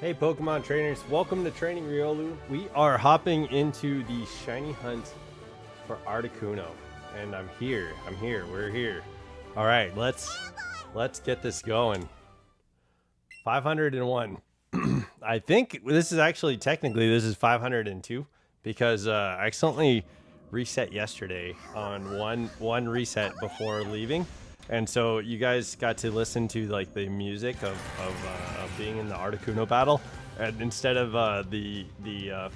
Hey Pokemon trainers, welcome to Training Riolu. We are hopping into the shiny hunt for Articuno. And I'm here, we're here. Alright, let's get this going. 501. I think this is actually, technically, this is 502 because I accidentally reset yesterday on one reset before leaving. And so you guys got to listen to like the music of being in the Articuno battle, and instead of the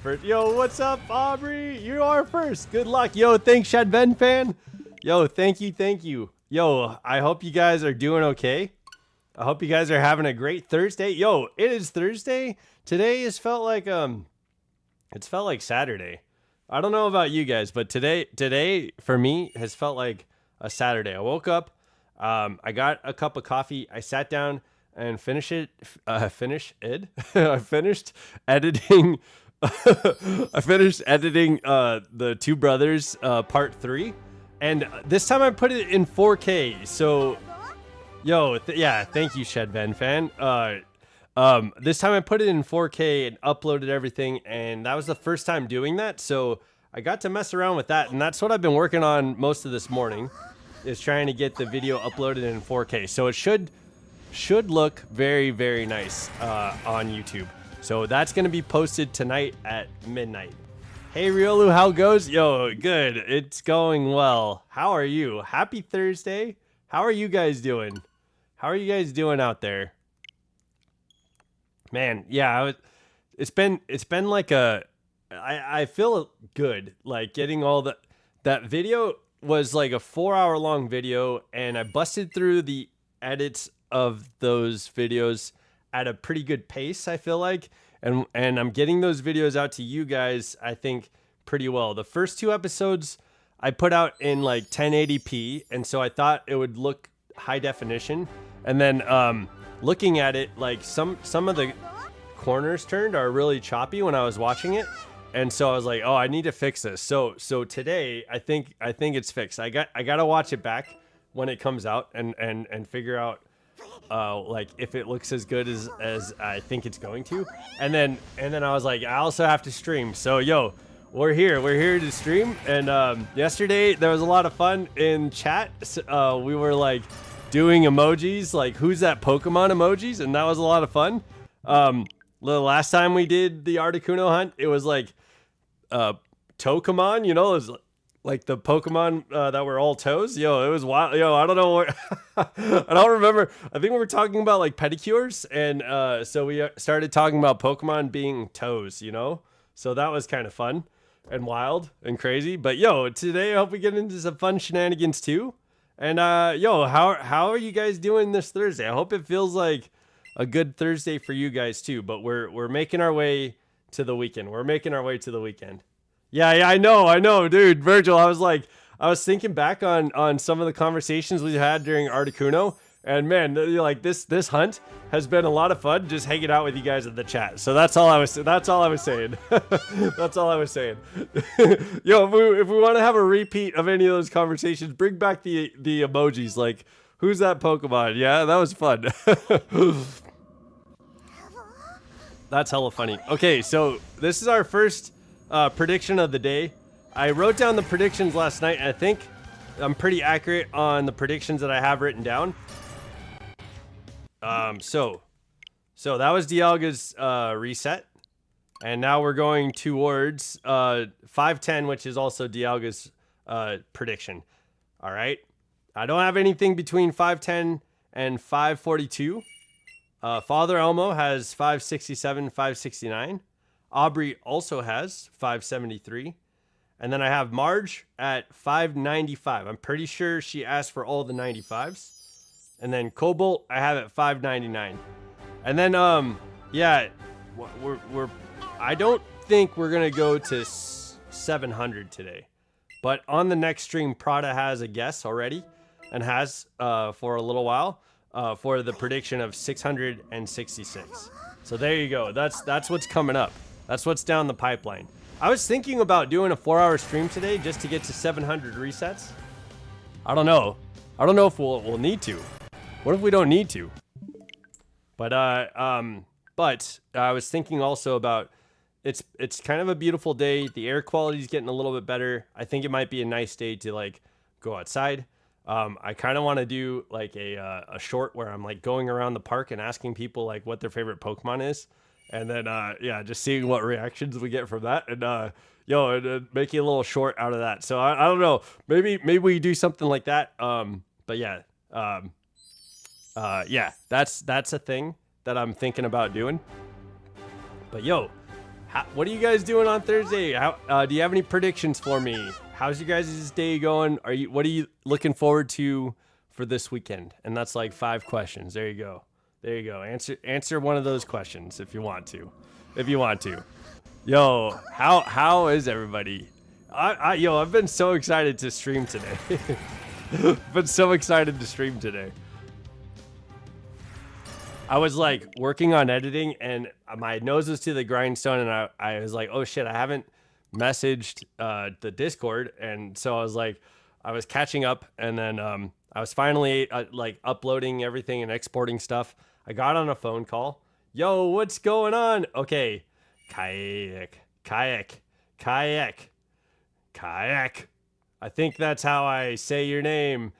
first. Yo, what's up, Aubrey? You are first. Good luck. Yo, thanks, Shadven fan. Yo, thank you. Yo, I hope you guys are doing okay. I hope you guys are having a great Thursday. Yo, it is Thursday. Today has felt like it's felt like Saturday. I don't know about you guys, but today for me has felt like a Saturday. I woke up. I got a cup of coffee. I sat down and finished editing. I finished editing the Two Brothers part 3, and this time I put it in 4K. So, yo, yeah, thank you, Shadven fan. This time I put it in 4K and uploaded everything, and that was the first time doing that. So I got to mess around with that, and that's what I've been working on most of this morning. Is trying to get the video uploaded in 4K, so it should look very, very nice on YouTube. So that's gonna be posted tonight at midnight. Hey Riolu, how goes? Yo, good. It's going well. How are you? Happy Thursday. How are you guys doing? How are you guys doing out there? Man, yeah, it's been like I feel good, like getting all that video was like a 4-hour long video, and I busted through the edits of those videos at a pretty good pace, I feel like, and I'm getting those videos out to you guys, I think, pretty well. The first 2 episodes I put out in like 1080p, and so I thought it would look high definition, and then looking at it, like some of the corners turned are really choppy when I was watching it. And so I was like, oh, I need to fix this. So today I think it's fixed. I gotta watch it back when it comes out and figure out like if it looks as good as I think it's going to. And then I was like, I also have to stream. So yo, we're here to stream. And yesterday there was a lot of fun in chat. We were like doing emojis, like who's that Pokemon emojis, and that was a lot of fun. The last time we did the Articuno hunt, it was like Tokamon, you know, it was like the Pokemon that were all toes. Yo, it was wild. Yo, I don't know where I don't remember. I think we were talking about like pedicures, and so we started talking about Pokemon being toes, you know? So that was kind of fun and wild and crazy. But yo, today I hope we get into some fun shenanigans too. And yo, how are you guys doing this Thursday? I hope it feels like a good Thursday for you guys too, but we're making our way to the weekend. Yeah, I know, dude. Virgil, I was thinking back on some of the conversations we had during Articuno, and man, like this hunt has been a lot of fun just hanging out with you guys in the chat. So that's all I was saying. That's all I was saying. Yo, if we want to have a repeat of any of those conversations, bring back the emojis, like who's that Pokemon? Yeah, that was fun. That's hella funny. Okay, so this is our first prediction of the day. I wrote down the predictions last night, and I think I'm pretty accurate on the predictions that I have written down. So that was Dialga's reset, and now we're going towards 510, which is also Dialga's prediction. All right, I don't have anything between 510 and 542. Father Elmo has 567, 569. Aubrey also has 573. And then I have Marge at 595. I'm pretty sure she asked for all the 95s. And then Cobalt I have at 599. And then yeah, I don't think we're gonna go to 700 today. But on the next stream, Prada has a guess already, and has for a little while. For the prediction of 666. So there you go. That's what's coming up. That's what's down the pipeline. I was thinking about doing a 4-hour stream today just to get to 700 resets. I don't know if we'll need to. What if we don't need to? But But I was thinking also about it's kind of a beautiful day. The air quality is getting a little bit better. I think it might be a nice day to like go outside. I kind of want to do like a short where I'm like going around the park and asking people like what their favorite Pokemon is, and then yeah, just seeing what reactions we get from that, and making a little short out of that. So I don't know, maybe we do something like that. But yeah, yeah, that's a thing that I'm thinking about doing. But yo, what are you guys doing on Thursday? Do you have any predictions for me? How's your guys' day going? What are you looking forward to for this weekend? And that's like 5 questions. There you go. There you go. Answer one of those questions if you want to. Yo, how is everybody? I've been so excited to stream today. I was like working on editing and my nose was to the grindstone, and I was like, oh shit, I haven't messaged the Discord, and so I was catching up, and then I was finally like uploading everything and exporting stuff. I got on a phone call. Yo, what's going on? Okay, kayak. I think that's how I say your name.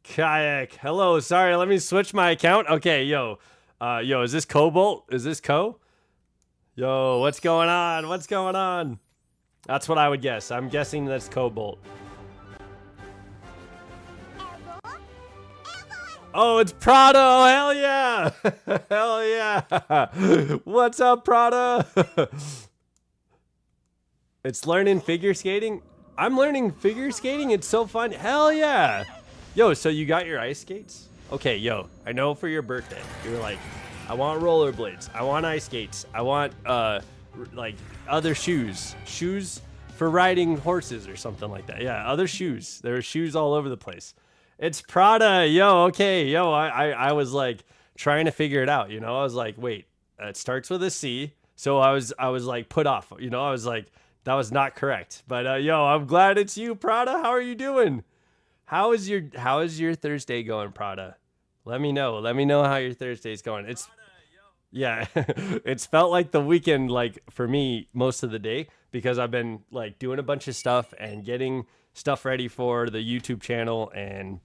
Kayak. Hello, sorry, let me switch my account. Okay, yo, is this Cobalt? Is this Co? Yo, what's going on? That's what I would guess. I'm guessing that's Cobalt. Oh, it's Prada. Oh, hell yeah. Hell yeah. What's up, Prada? It's learning figure skating. I'm learning figure skating. It's so fun. Hell yeah. Yo, so you got your ice skates? Okay, yo, I know for your birthday, you're like, I want rollerblades. I want ice skates. I want like other shoes for riding horses or something like that. Yeah, other shoes. There are shoes all over the place. It's Prada. Yo, okay. Yo, I was like trying to figure it out. I was like, wait, it starts with a C. So I was like put off. I was like, that was not correct. But yo, I'm glad it's you, Prada. How are you doing? How is your Thursday going, Prada? Let me know how your Thursday's going. Yeah, it's felt like the weekend, like for me, most of the day, because I've been like doing a bunch of stuff and getting stuff ready for the YouTube channel and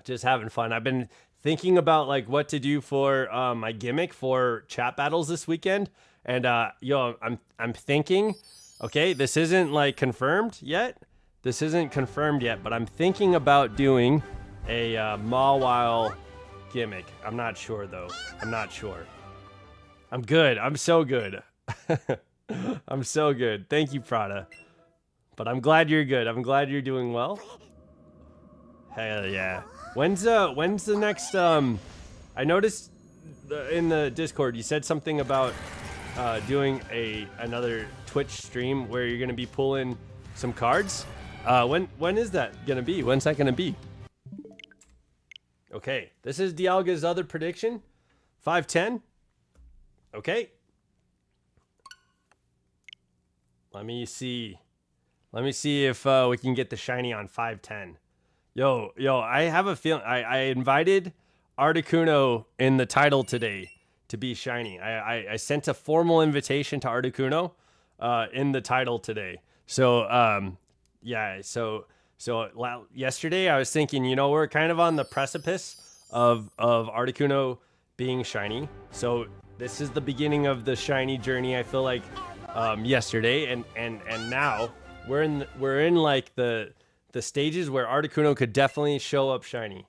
just having fun. I've been thinking about like what to do for my gimmick for chat battles this weekend, and I'm thinking, okay, this isn't like confirmed yet. But I'm thinking about doing a Mawile gimmick. I'm not sure though. I'm good. I'm so good. I'm so good. Thank you, Prada. But I'm glad you're good. I'm glad you're doing well. Hell yeah. When's the next I noticed in the Discord you said something about doing another Twitch stream where you're gonna be pulling some cards. When is that gonna be? When's that gonna be? Okay, this is Dialga's other prediction. 510. Okay. Let me see if we can get the shiny on 510. Yo, I have a feeling I invited Articuno in the title today to be shiny. I sent a formal invitation to Articuno in the title today. So yeah, so yesterday I was thinking, we're kind of on the precipice of Articuno being shiny. So this is the beginning of the shiny journey. I feel like yesterday and now we're in like the stages where Articuno could definitely show up shiny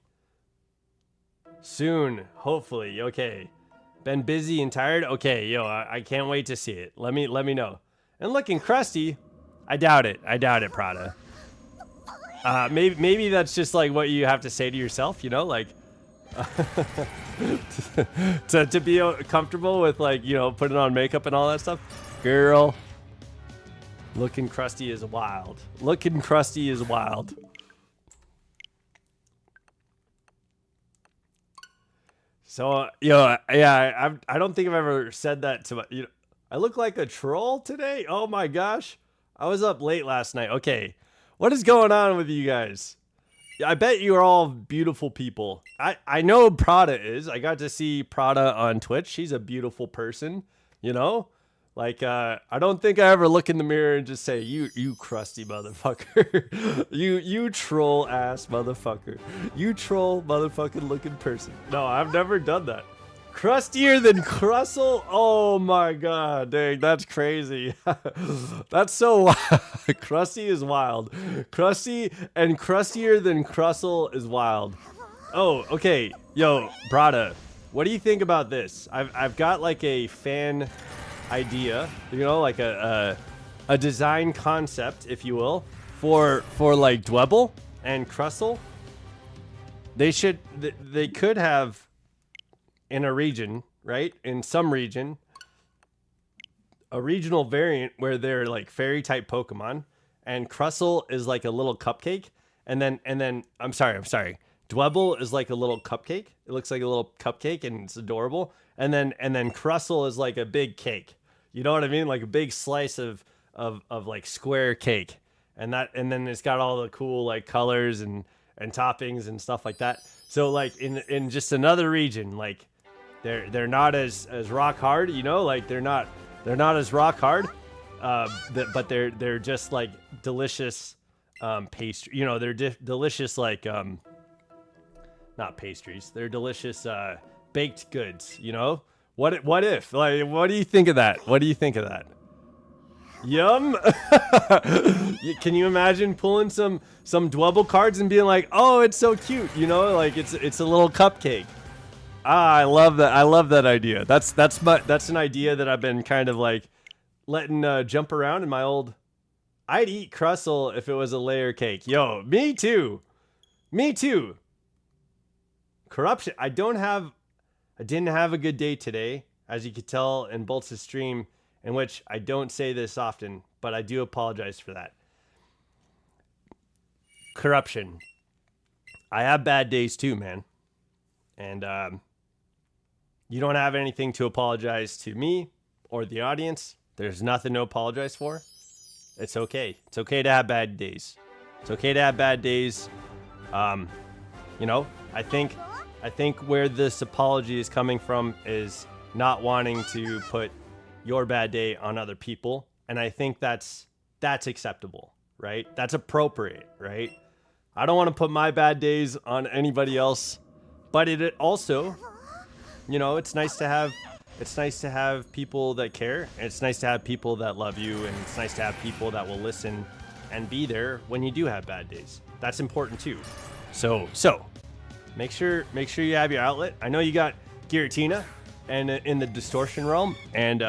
soon, hopefully. Okay, been busy and tired. Okay, yo, I can't wait to see it. Let me know. And looking crusty. I doubt it, Prada. Maybe that's just like what you have to say to yourself, like to be comfortable with like, putting on makeup and all that stuff. Girl, looking crusty is wild. So, yeah, I don't think I've ever said that to my, I look like a troll today. Oh my gosh. I was up late last night. Okay. What is going on with you guys? I bet you're all beautiful people. I know Prada is. I got to see Prada on Twitch. She's a beautiful person, you know? Like, I don't think I ever look in the mirror and just say, you crusty motherfucker. you troll ass motherfucker. You troll motherfucking looking person. No, I've never done that. Crustier than Crustle? Oh my god, dang, that's crazy. That's so wild. Krusty is wild. Krusty and crustier than Crustle is wild. Oh, okay. Yo, Brada, what do you think about this? I've got like a fan idea, you know, like a design concept, if you will, for like Dwebble and Crustle. They could have in a region, right? In some region, a regional variant where they're like fairy type Pokemon, and Crustle is like a little cupcake, and then I'm sorry, Dwebble is like a little cupcake. It looks like a little cupcake and it's adorable. And then Crustle is like a big cake. You know what I mean? Like a big slice of like square cake. And then it's got all the cool like colors and toppings and stuff like that. So like in just another region, like they're not as rock hard, you know, like they're not as rock hard, but they're just like delicious pastry. You know, they're delicious like not pastries. They're delicious baked goods. You know, what if? Like, what do you think of that? What do you think of that? Yum. Can you imagine pulling some Dwebble cards and being like, oh, it's so cute, you know, like it's a little cupcake. I love that. I love that idea. That's an idea that I've been kind of like letting jump around in my old. I'd eat Crustle if it was a layer cake. Yo, me too. Me too. Corruption. I didn't have a good day today, as you could tell in Bolts' stream, in which I don't say this often, but I do apologize for that. Corruption. I have bad days too, man. And you don't have anything to apologize to me or the audience. There's nothing to apologize for. It's okay. It's okay to have bad days. It's okay to have bad days. You know, I think where this apology is coming from is not wanting to put your bad day on other people, and I think that's acceptable, right? That's appropriate, right? I don't want to put my bad days on anybody else, but it also, you know, it's nice to have people that care, and it's nice to have people that love you, and it's nice to have people that will listen and be there when you do have bad days. That's important too. So make sure you have your outlet. I know you got Giratina and in the distortion realm, and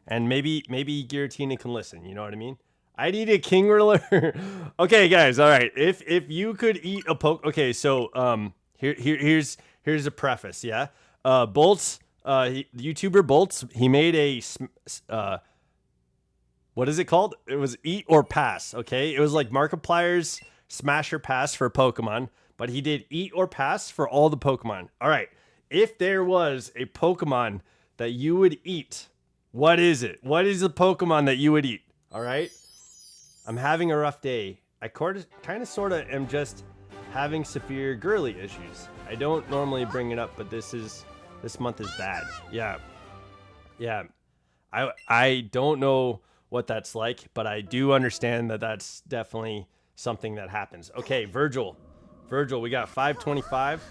maybe Giratina can listen. You know what I mean? I'd eat a King Riddler. Okay, guys. All right. If you could eat a okay. So here's a preface. Yeah. Bolts. The YouTuber Bolts. He made a what is it called? It was Eat or Pass. Okay. It was like Markiplier's Smash or Pass for Pokemon, but he did Eat or Pass for all the Pokemon. All right. If there was a Pokemon that you would eat, what is it? What is the Pokemon that you would eat? All right. I'm having a rough day. I kind of sort of am just having severe girly issues. I don't normally bring it up, but this month is bad. Yeah. I don't know what that's like, but I do understand that that's definitely something that happens. Okay, Virgil, we got 525.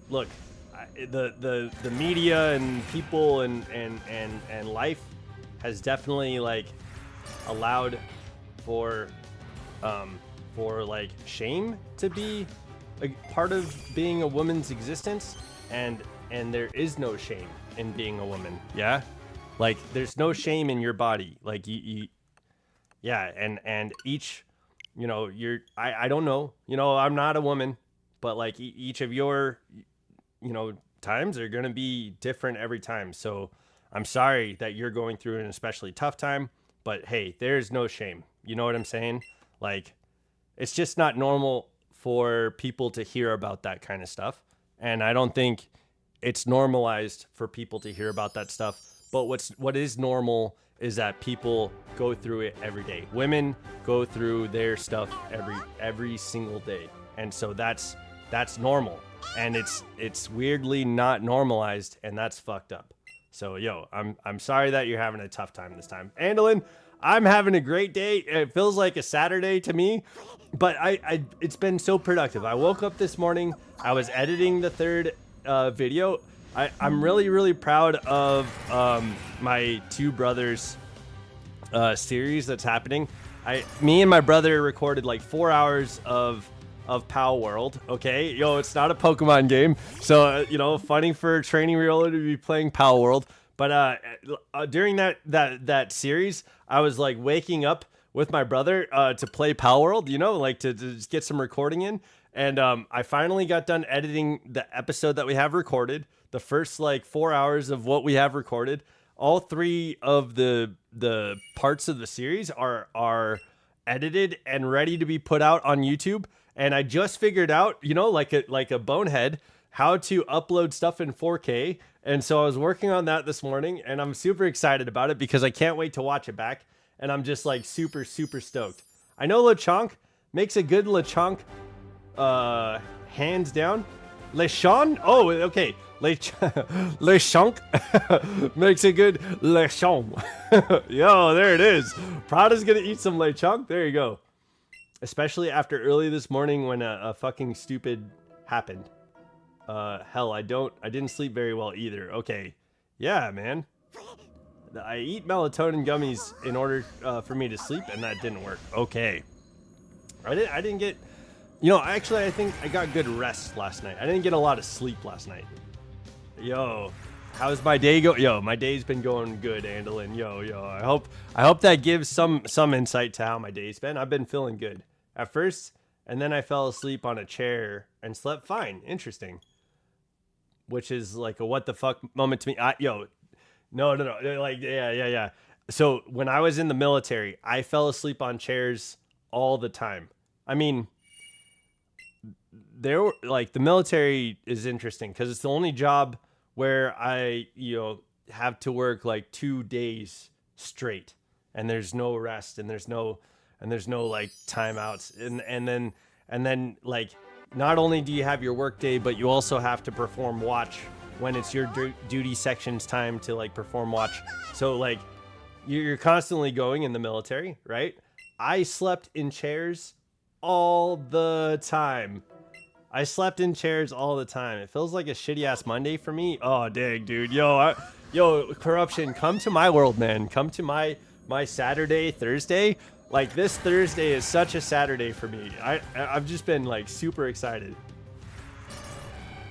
Look, the media and people and life has definitely like allowed for like shame to be a part of being a woman's existence, and there is no shame in being a woman. Yeah, like there's no shame in your body. Like you yeah, and each, you know, I don't know, you know, I'm not a woman, but like each of your, you know, times are gonna be different every time. So I'm sorry that you're going through an especially tough time, but hey, there's no shame. You know what I'm saying? Like, it's just not normal for people to hear about that kind of stuff. And I don't think it's normalized for people to hear about that stuff. But what is normal is that people go through it every day. Women go through their stuff every single day. And so that's normal. And it's weirdly not normalized, and that's fucked up. So yo, I'm sorry that you're having a tough time this time. Andolin, I'm having a great day. It feels like a Saturday to me, but it's been so productive. I woke up this morning, I was editing the third video. I'm really proud of my two brothers series that's happening. Me and my brother recorded like 4 hours of Pow World. Okay, yo, it's not a Pokemon game, so you know, funny for Training Reloaded to be playing Pow World. But during that series, I was like waking up with my brother to play Pow World, you know, like to just get some recording in. And I finally got done editing the episode that we have recorded. The first like 4 hours of what we have recorded. All three of the parts of the series are edited and ready to be put out on YouTube. And I just figured out, you know, like a bonehead, how to upload stuff in 4K. And so I was working on that this morning, and I'm super excited about it because I can't wait to watch it back. And I'm just like super stoked. I know Lechonk makes a good Lechonk, hands down. Lechon? Oh, okay. Lechonk makes a good Lechon. Yo, there it is. Prada's gonna eat some Lechonk. There you go. Especially after early this morning when a fucking stupid happened. Hell, I didn't sleep very well either. Okay. Yeah, man. I eat melatonin gummies in order for me to sleep, and that didn't work. Okay. I didn't get, you know, actually I think I got good rest last night. I didn't get a lot of sleep last night. Yo, how's my day go? Yo, my day's been going good, Andolin. Yo, I hope that gives some insight to how my day's been. I've been feeling good at first, and then I fell asleep on a chair and slept fine. Interesting. Which is like a what the fuck moment to me. No. Like, yeah. So when I was in the military, I fell asleep on chairs all the time. I mean, the military is interesting because it's the only job where I, you know, have to work like 2 days straight, and there's no rest, and there's no like timeouts, and then like, not only do you have your work day, but you also have to perform watch when it's your duty section's time to like perform watch. So like you're constantly going in the military, right? I slept in chairs all the time. It feels like a shitty ass Monday for me. Oh, dang, dude. Yo, corruption, come to my world, man. Come to my Saturday, Thursday. Like, this Thursday is such a Saturday for me. I've just been like super excited.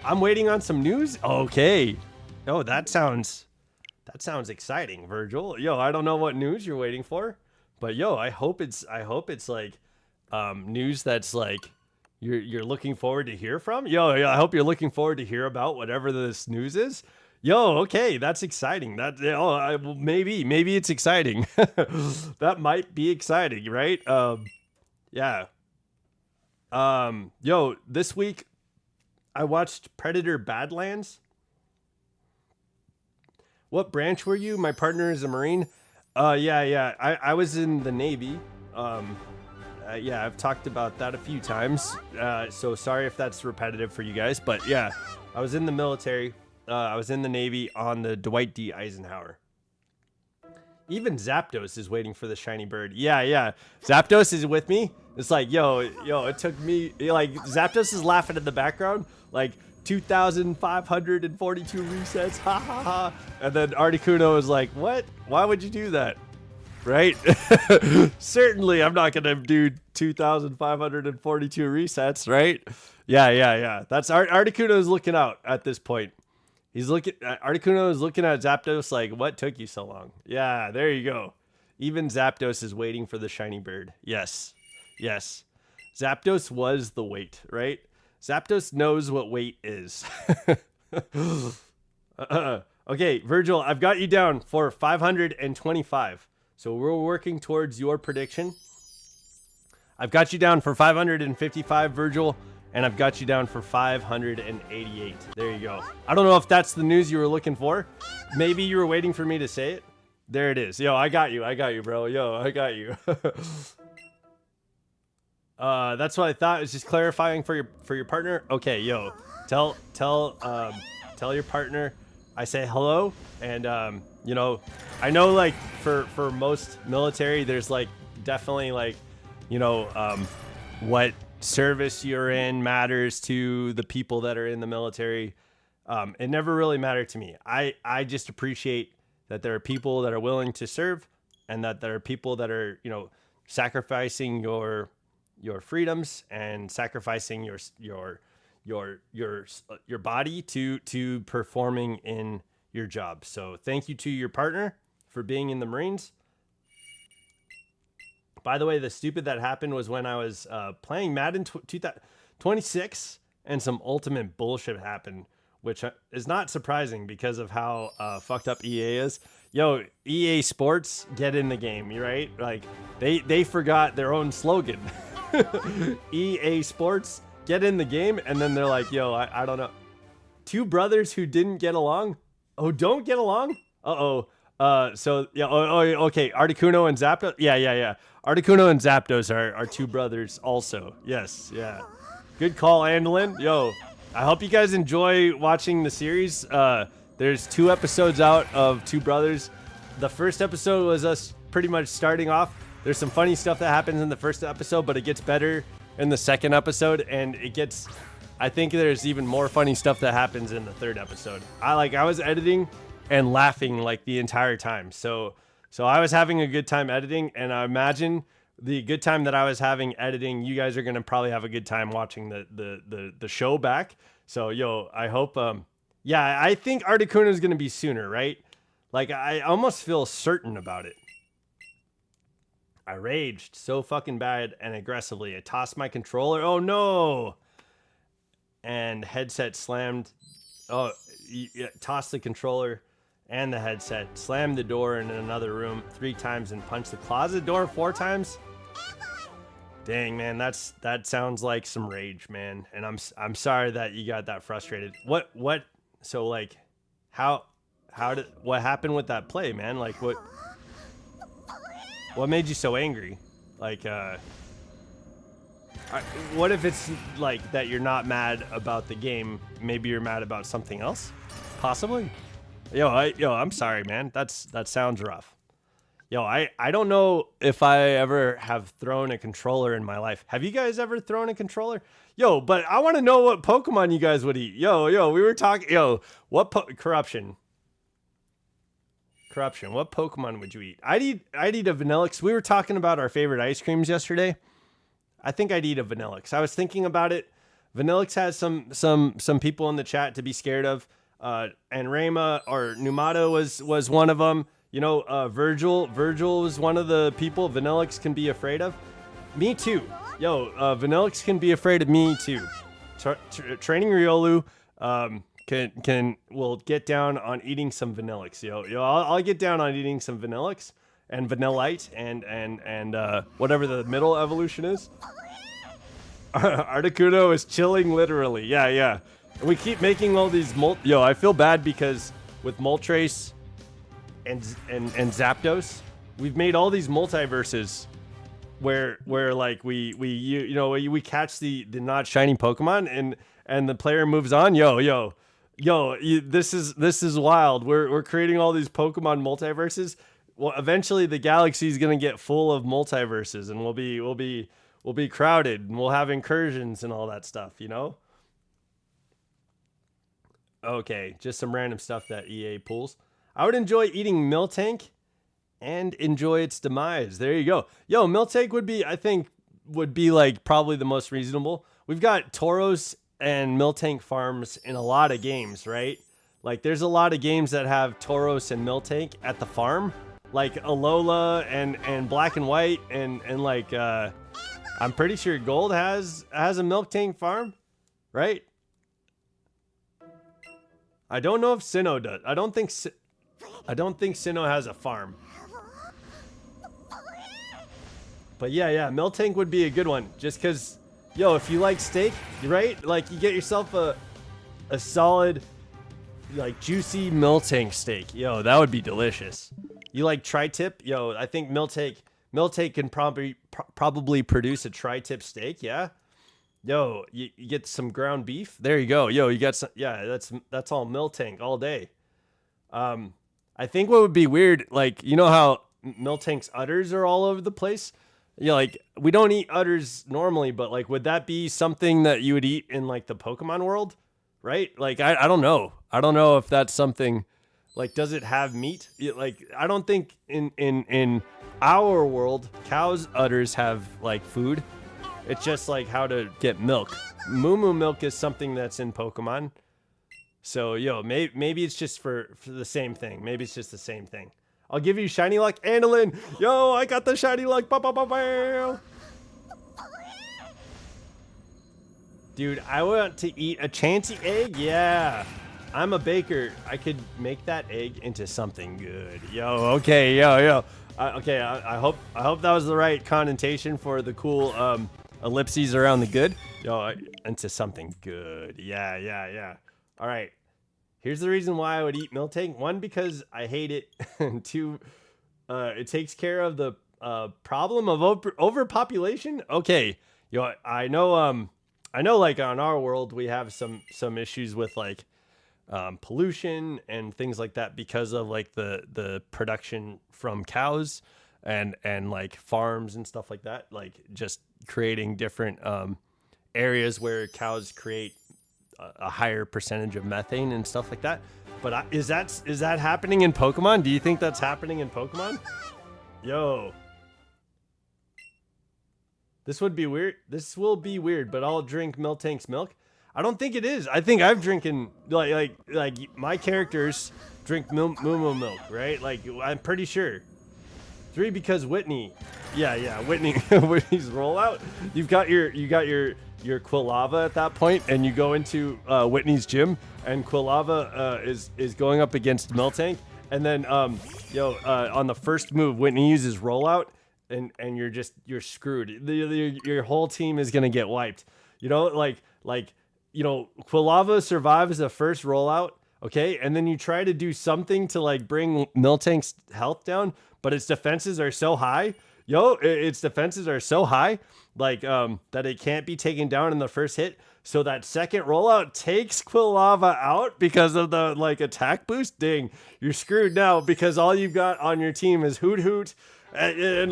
I'm waiting on some news. Okay. Oh, that sounds exciting, Virgil. Yo, I don't know what news you're waiting for, but yo, I hope it's like news that's like you're looking forward to hear from. Yo, I hope you're looking forward to hear about whatever this news is. Yo, okay, that's exciting. Maybe it's exciting. That might be exciting, right? Yeah. Yo, this week I watched Predator Badlands. What branch were you? My partner is a Marine. Yeah. I was in the Navy. Yeah, I've talked about that a few times. So sorry if that's repetitive for you guys, but yeah, I was in the military. I was in the Navy on the Dwight D. Eisenhower. Even Zapdos is waiting for the shiny bird. Yeah. Zapdos is with me. It's like, yo, it took me, like, Zapdos is laughing in the background, like, 2,542 resets, ha. And then Articuno is like, what? Why would you do that? Right? Certainly, I'm not going to do 2,542 resets, right? Yeah. That's Articuno is looking out at this point. Articuno is looking at Zapdos like, what took you so long? Yeah, there you go. Even Zapdos is waiting for the shiny bird. Yes. Zapdos was the wait, right? Zapdos knows what wait is. Okay, Virgil, I've got you down for 525. So we're working towards your prediction. I've got you down for 555, Virgil. And I've got you down for 588. There you go. I don't know if that's the news you were looking for. Maybe you were waiting for me to say it. There it is. Yo, I got you, bro. Yo, I got you. That's what I thought. It's just clarifying for your partner. Okay, yo, tell your partner I say hello, and you know, I know like for most military, there's like definitely like, you know, what service you're in matters to the people that are in the military. It never really mattered to me. I just appreciate that there are people that are willing to serve, and that there are people that are, you know, sacrificing your freedoms and sacrificing your body to performing in your job. So thank you to your partner for being in the Marines. By the way, the stupid that happened was when I was playing Madden 26 and some ultimate bullshit happened, which is not surprising because of how fucked up EA is. Yo, EA Sports, get in the game, right? Like they forgot their own slogan. EA Sports, get in the game, and then they're like, yo, I don't know. Two brothers who didn't get along? Oh, don't get along? Uh-oh. So, yeah, okay, Articuno and Zapdos? Yeah. Articuno and Zapdos are two brothers also. Yes, yeah. Good call, Andolin. Yo, I hope you guys enjoy watching the series. There's 2 episodes out of Two Brothers. The first episode was us pretty much starting off. There's some funny stuff that happens in the first episode, but it gets better in the second episode, and I think there's even more funny stuff that happens in the third episode. I was editing and laughing like the entire time. So I was having a good time editing, and I imagine the good time that I was having editing, you guys are going to probably have a good time watching the show back. So, yo, I hope, yeah, I think Articuno is going to be sooner, right? Like, I almost feel certain about it. I raged so fucking bad and aggressively. I tossed my controller. Oh, no. And headset slammed. Oh, tossed the controller and the headset. Slammed the door in another room 3 times and punched the closet door 4 times. Dang, man, that sounds like some rage, man. And I'm sorry that you got that frustrated. What? So like, what happened with that play, man? Like what made you so angry? Like, what if it's like that you're not mad about the game? Maybe you're mad about something else? Possibly? Yo, I'm sorry, man. That sounds rough. Yo, I don't know if I ever have thrown a controller in my life. Have you guys ever thrown a controller? Yo, but I want to know what Pokemon you guys would eat. Yo, we were talking. Yo, what Corruption? What Pokemon would you eat? I'd eat a Vanillix. We were talking about our favorite ice creams yesterday. I think I'd eat a Vanillix. I was thinking about it. Vanillix has some people in the chat to be scared of. And Rayma or Numato was one of them. You know, Virgil was one of the people Vanillix can be afraid of. Me too. Yo, Vanillix can be afraid of me too. Training Riolu will get down on eating some Vanillix. Yo, I'll get down on eating some Vanillix and Vanillite and whatever the middle evolution is. Articuno is chilling literally. Yeah. And we keep making all these Yo, I feel bad because with Moltres and Zapdos, we've made all these multiverses where like we catch the not shiny Pokemon and the player moves on. Yo, this is wild. We're creating all these Pokemon multiverses. Well, eventually the galaxy is gonna get full of multiverses, and we'll be crowded, and we'll have incursions and all that stuff. You know. Okay, just some random stuff that EA pulls. I would enjoy eating Miltank and enjoy its demise. There you go. Yo, Miltank would be like probably the most reasonable. We've got Tauros and Miltank farms in a lot of games, right? Like there's a lot of games that have Tauros and Miltank at the farm, like Alola and Black and White and like I'm pretty sure Gold has a Miltank farm, right? I don't know if Sinnoh does. I don't think Sinnoh has a farm. But yeah, Miltank would be a good one. Just because, yo, if you like steak, right? Like, you get yourself a solid, like, juicy Miltank steak. Yo, that would be delicious. You like tri-tip? Yo, I think Miltank can probably produce a tri-tip steak. Yeah. Yo, you get some ground beef. There you go. Yo, you got some. Yeah, that's all Miltank all day. I think what would be weird, like, you know how Miltank's udders are all over the place? Yeah, like, we don't eat udders normally, but, like, would that be something that you would eat in, like, the Pokemon world? Right? Like, I don't know. I don't know if that's something, like, does it have meat? Like, I don't think in our world, cows' udders have, like, food. It's just, like, how to get milk. Moo Moo milk is something that's in Pokemon. So, yo, maybe it's just for the same thing. Maybe it's just the same thing. I'll give you shiny luck, Andalin. Yo, I got the shiny luck. Dude, I want to eat a Chansey egg. Yeah, I'm a baker. I could make that egg into something good. Yo, okay, yo. Okay, I hope that was the right connotation for the cool ellipses around the good. Yo, into something good. Yeah. All right. Here's the reason why I would eat Miltank. One, because I hate it. And two, it takes care of the problem of overpopulation. Okay, yo, I know like on our world we have some issues with like pollution and things like that because of like the production from cows and like farms and stuff like that, like just creating different areas where cows create a higher percentage of methane and stuff like that. But is that happening in Pokemon? Do you think that's happening in Pokemon? Yo, this would be weird. This will be weird, but I'll drink Miltank's milk. I don't think it is. I think I've drinking like my characters drink Moo Moo milk, right? Like I'm pretty sure. 3 because Whitney. Yeah, Whitney's rollout. You got your Quilava at that point, and you go into Whitney's gym, and Quilava is going up against Miltank, and then on the first move, Whitney uses rollout, and you're screwed. Your whole team is gonna get wiped. You know, Quilava survives the first rollout, okay, and then you try to do something to like bring Miltank's health down, but its defenses are so high. Its defenses are so high, like that it can't be taken down in the first hit. So that second rollout takes Quilava out because of the like attack boost. Dang, you're screwed now because all you've got on your team is Hoot and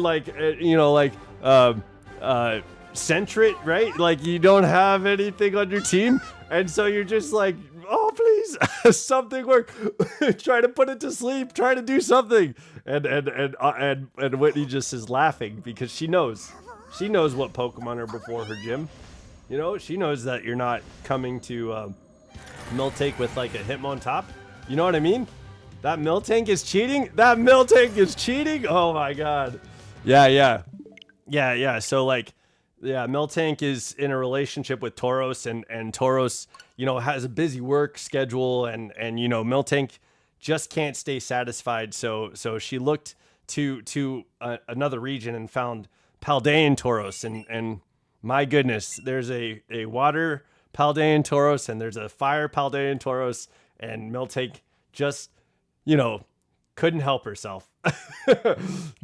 Sentret, right? Like you don't have anything on your team, and so you're just like, oh please, something work. Try to put it to sleep. Try to do something. And Whitney just is laughing because she knows what Pokemon are before her gym. You know, she knows that you're not coming to Miltank with like a Hitmontop. You know what I mean? That Miltank is cheating. Oh my god. Yeah. So like, yeah, Miltank is in a relationship with Tauros, and Tauros, you know, has a busy work schedule, and you know, Miltank just can't stay satisfied. So she looked to another region and found Paldean Tauros, and my goodness, there's a water Paldean Tauros and there's a fire Paldean Tauros, and Miltank just, you know, couldn't help herself.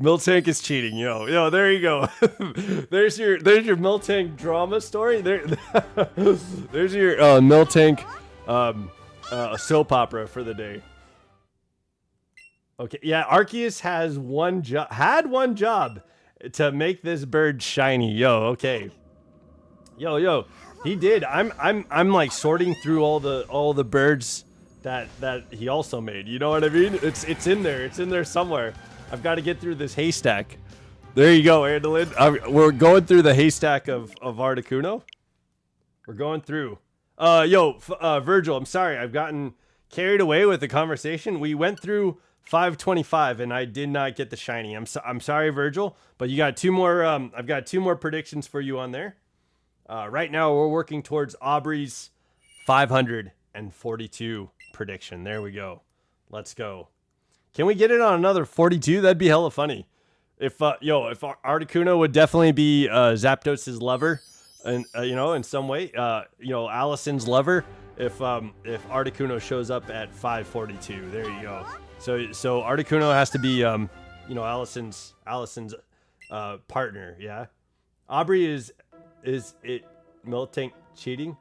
Miltank is cheating, yo. There you go. there's your Miltank drama story. There's your Miltank soap opera for the day. Okay, yeah, Arceus had one job to make this bird shiny. Yo, okay. Yo, he did. I'm like sorting through all the birds that he also made. You know what I mean? It's in there. It's in there somewhere. I've got to get through this haystack. There you go, Andalin. We're going through the haystack of Articuno. We're going through. Virgil, I'm sorry. I've gotten carried away with the conversation. We went through 525 and I did not get the shiny. I'm sorry, Virgil, but you got 2 more. I've got 2 more predictions for you on there. Right now we're working towards Aubrey's 542 prediction. There we go. Let's go. Can we get it on another 42? That'd be hella funny. If Articuno would definitely be Zapdos's lover, and in some way, Allison's lover. If Articuno shows up at 542, there you go. So Articuno has to be you know, Allison's partner, yeah. Aubrey is it Miltank cheating?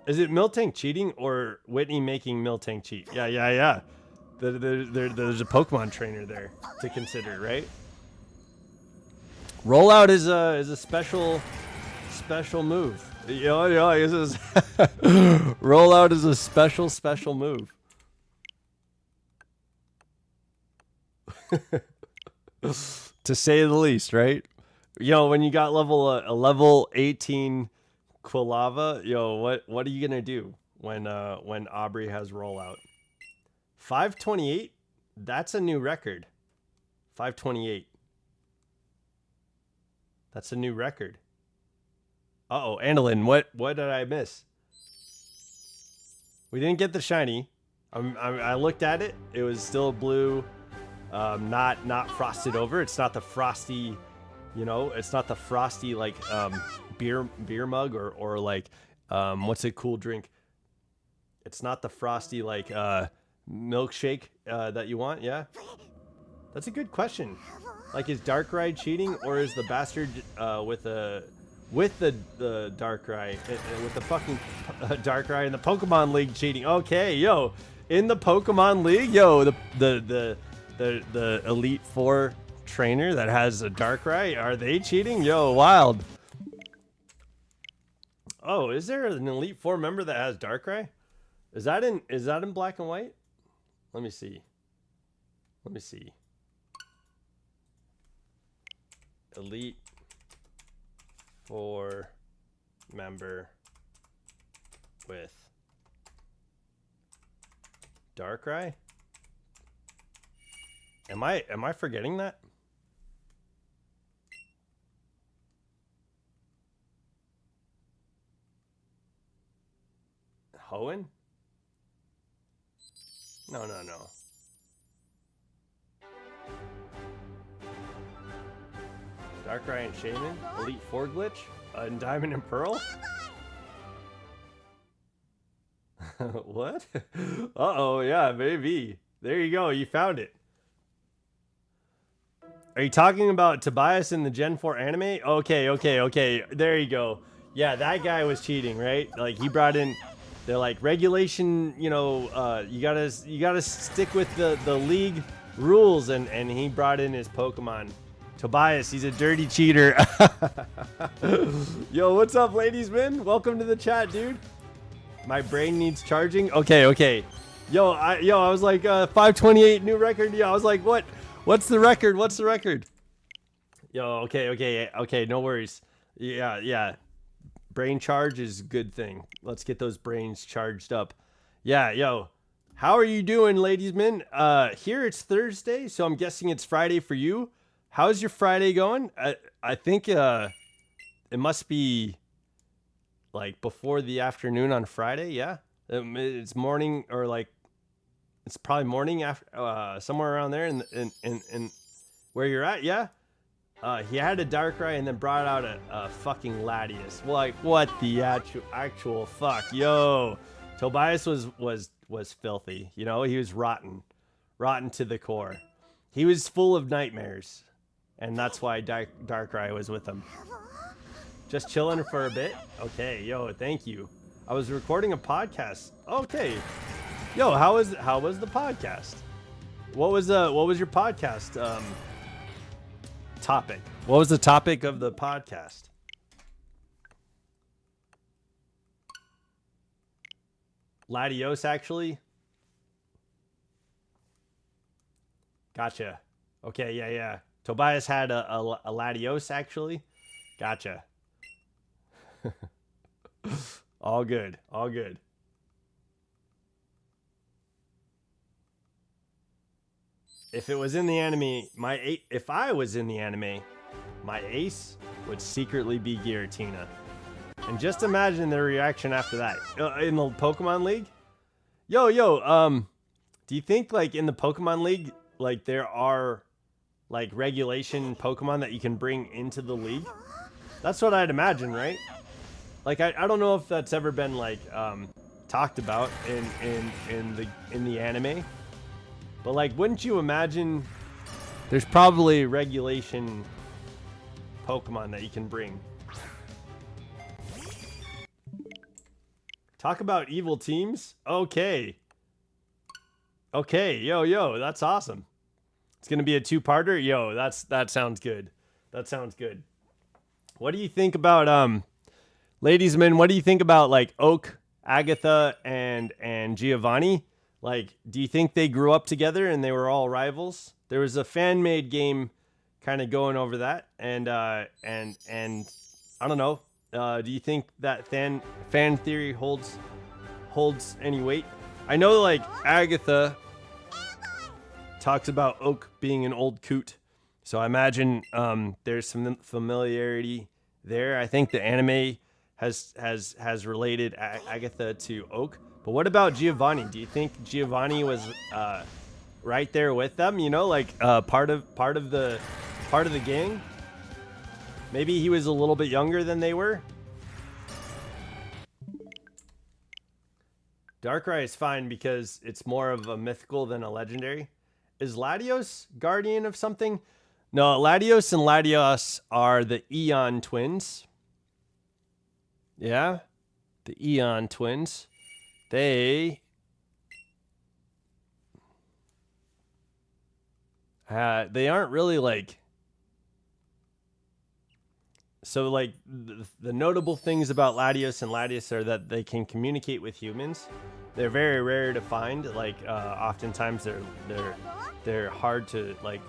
Is it Miltank cheating or Whitney making Miltank cheat? Yeah. There's a Pokemon trainer there to consider, right? Rollout is a special move. Yeah, this is rollout is a special move. To say the least, right? Yo, when you got a level 18 Quilava, yo, what are you gonna do when Aubrey has rollout? 528? That's a new record. 528. That's a new record. Uh-oh, Andalyn, what did I miss? We didn't get the shiny. I looked at it. It was still blue, not frosted over. It's not the frosty, you know, it's not the frosty like beer mug or like what's a cool drink? It's not the frosty like milkshake that you want, yeah? That's a good question. Like, is Darkrai cheating, or is the bastard with the Darkrai with the fucking Darkrai in the Pokemon League cheating? Okay, yo, in the Pokemon League, yo, the Elite Four trainer that has a Darkrai, are they cheating? Yo, wild. Oh, is there an Elite Four member that has Darkrai? Is that in black and white? Let me see. Elite Four member with Darkrai? Am I forgetting that? Hoenn? No. Darkrai and Shaman? Elite Four glitch? And Diamond and Pearl? What? Uh-oh, yeah, maybe. There you go, you found it. Are you talking about Tobias in the Gen 4 anime? Okay. There you go. Yeah, that guy was cheating, right? Like, he brought in... They're like, regulation, you know, you gotta stick with the league rules, and he brought in his Pokemon. Tobias, he's a dirty cheater. Yo, what's up, ladies, man? Welcome to the chat, dude. My brain needs charging. Okay. Yo, I was like 528 new record. Yo, I was like, what's the record? Yo, okay, no worries. Yeah. Brain charge is a good thing. Let's get those brains charged up. Yeah, yo. How are you doing, ladies, men? Here it's Thursday, so I'm guessing it's Friday for you. How's your Friday going? I think it must be like before the afternoon on Friday, yeah? It's morning, or like it's probably morning after somewhere around there in where you're at, yeah? He had a Darkrai and then brought out a fucking Latias. Like, what the actual fuck? Yo, Tobias was filthy. You know, he was rotten to the core. He was full of nightmares, and that's why Darkrai was with him. Just chilling for a bit. Okay, yo, thank you. I was recording a podcast. Okay, yo, how was the podcast? What was your podcast? Topic. What was the topic of the podcast? Latios, actually. Gotcha. Okay, yeah. Tobias had a Latios, actually. Gotcha. All good. If it was in the anime, if I was in the anime, my ace would secretly be Giratina. And just imagine their reaction after that. In the Pokemon League? Yo, do you think, like, in the Pokemon League, like, there are, like, regulation Pokemon that you can bring into the league? That's what I'd imagine, right? Like, I don't know if that's ever been, like, talked about in the anime. But like, wouldn't you imagine there's probably regulation Pokemon that you can bring? Talk about evil teams? Okay. Okay, yo, that's awesome. It's gonna be a two-parter? Yo, that sounds good. That sounds good. What do you think about ladies and men, what do you think about like Oak, Agatha, and Giovanni? Like, do you think they grew up together and they were all rivals? There was a fan-made game kind of going over that, and I don't know. Do you think that fan theory holds any weight? I know like Agatha talks about Oak being an old coot, so I imagine there's some familiarity there. I think the anime has related Agatha to Oak. But what about Giovanni? Do you think Giovanni was right there with them? You know, like part of the gang? Maybe he was a little bit younger than they were. Darkrai is fine because it's more of a mythical than a legendary. Is Latios guardian of something? No, Latios and Latios are the Eon twins. Yeah, the Eon twins. They aren't really like. So like the notable things about Latios and Latios are that they can communicate with humans. They're very rare to find. Like oftentimes they're hard to like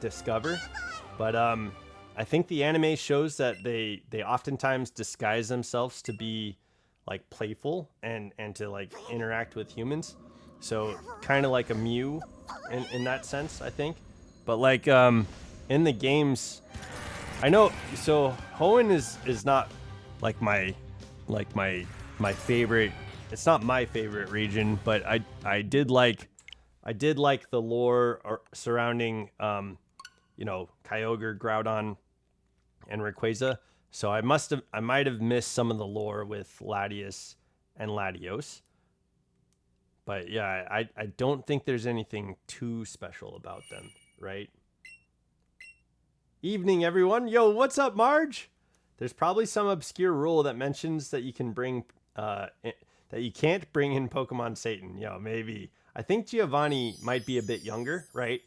discover. But I think the anime shows that they oftentimes disguise themselves to be like playful and to like interact with humans. So kind of like a Mew in that sense, I think. But like in the games, I know. So Hoenn is not like my favorite. It's not my favorite region, but I did like the lore surrounding Kyogre, Groudon, and Rayquaza. So I might have missed some of the lore with Latios and Latios. But yeah, I don't think there's anything too special about them, right? Evening, everyone. Yo, what's up, Marge? There's probably some obscure rule that mentions that you can bring that you can't bring in Pokemon Satan. Yo, maybe. I think Giovanni might be a bit younger, right?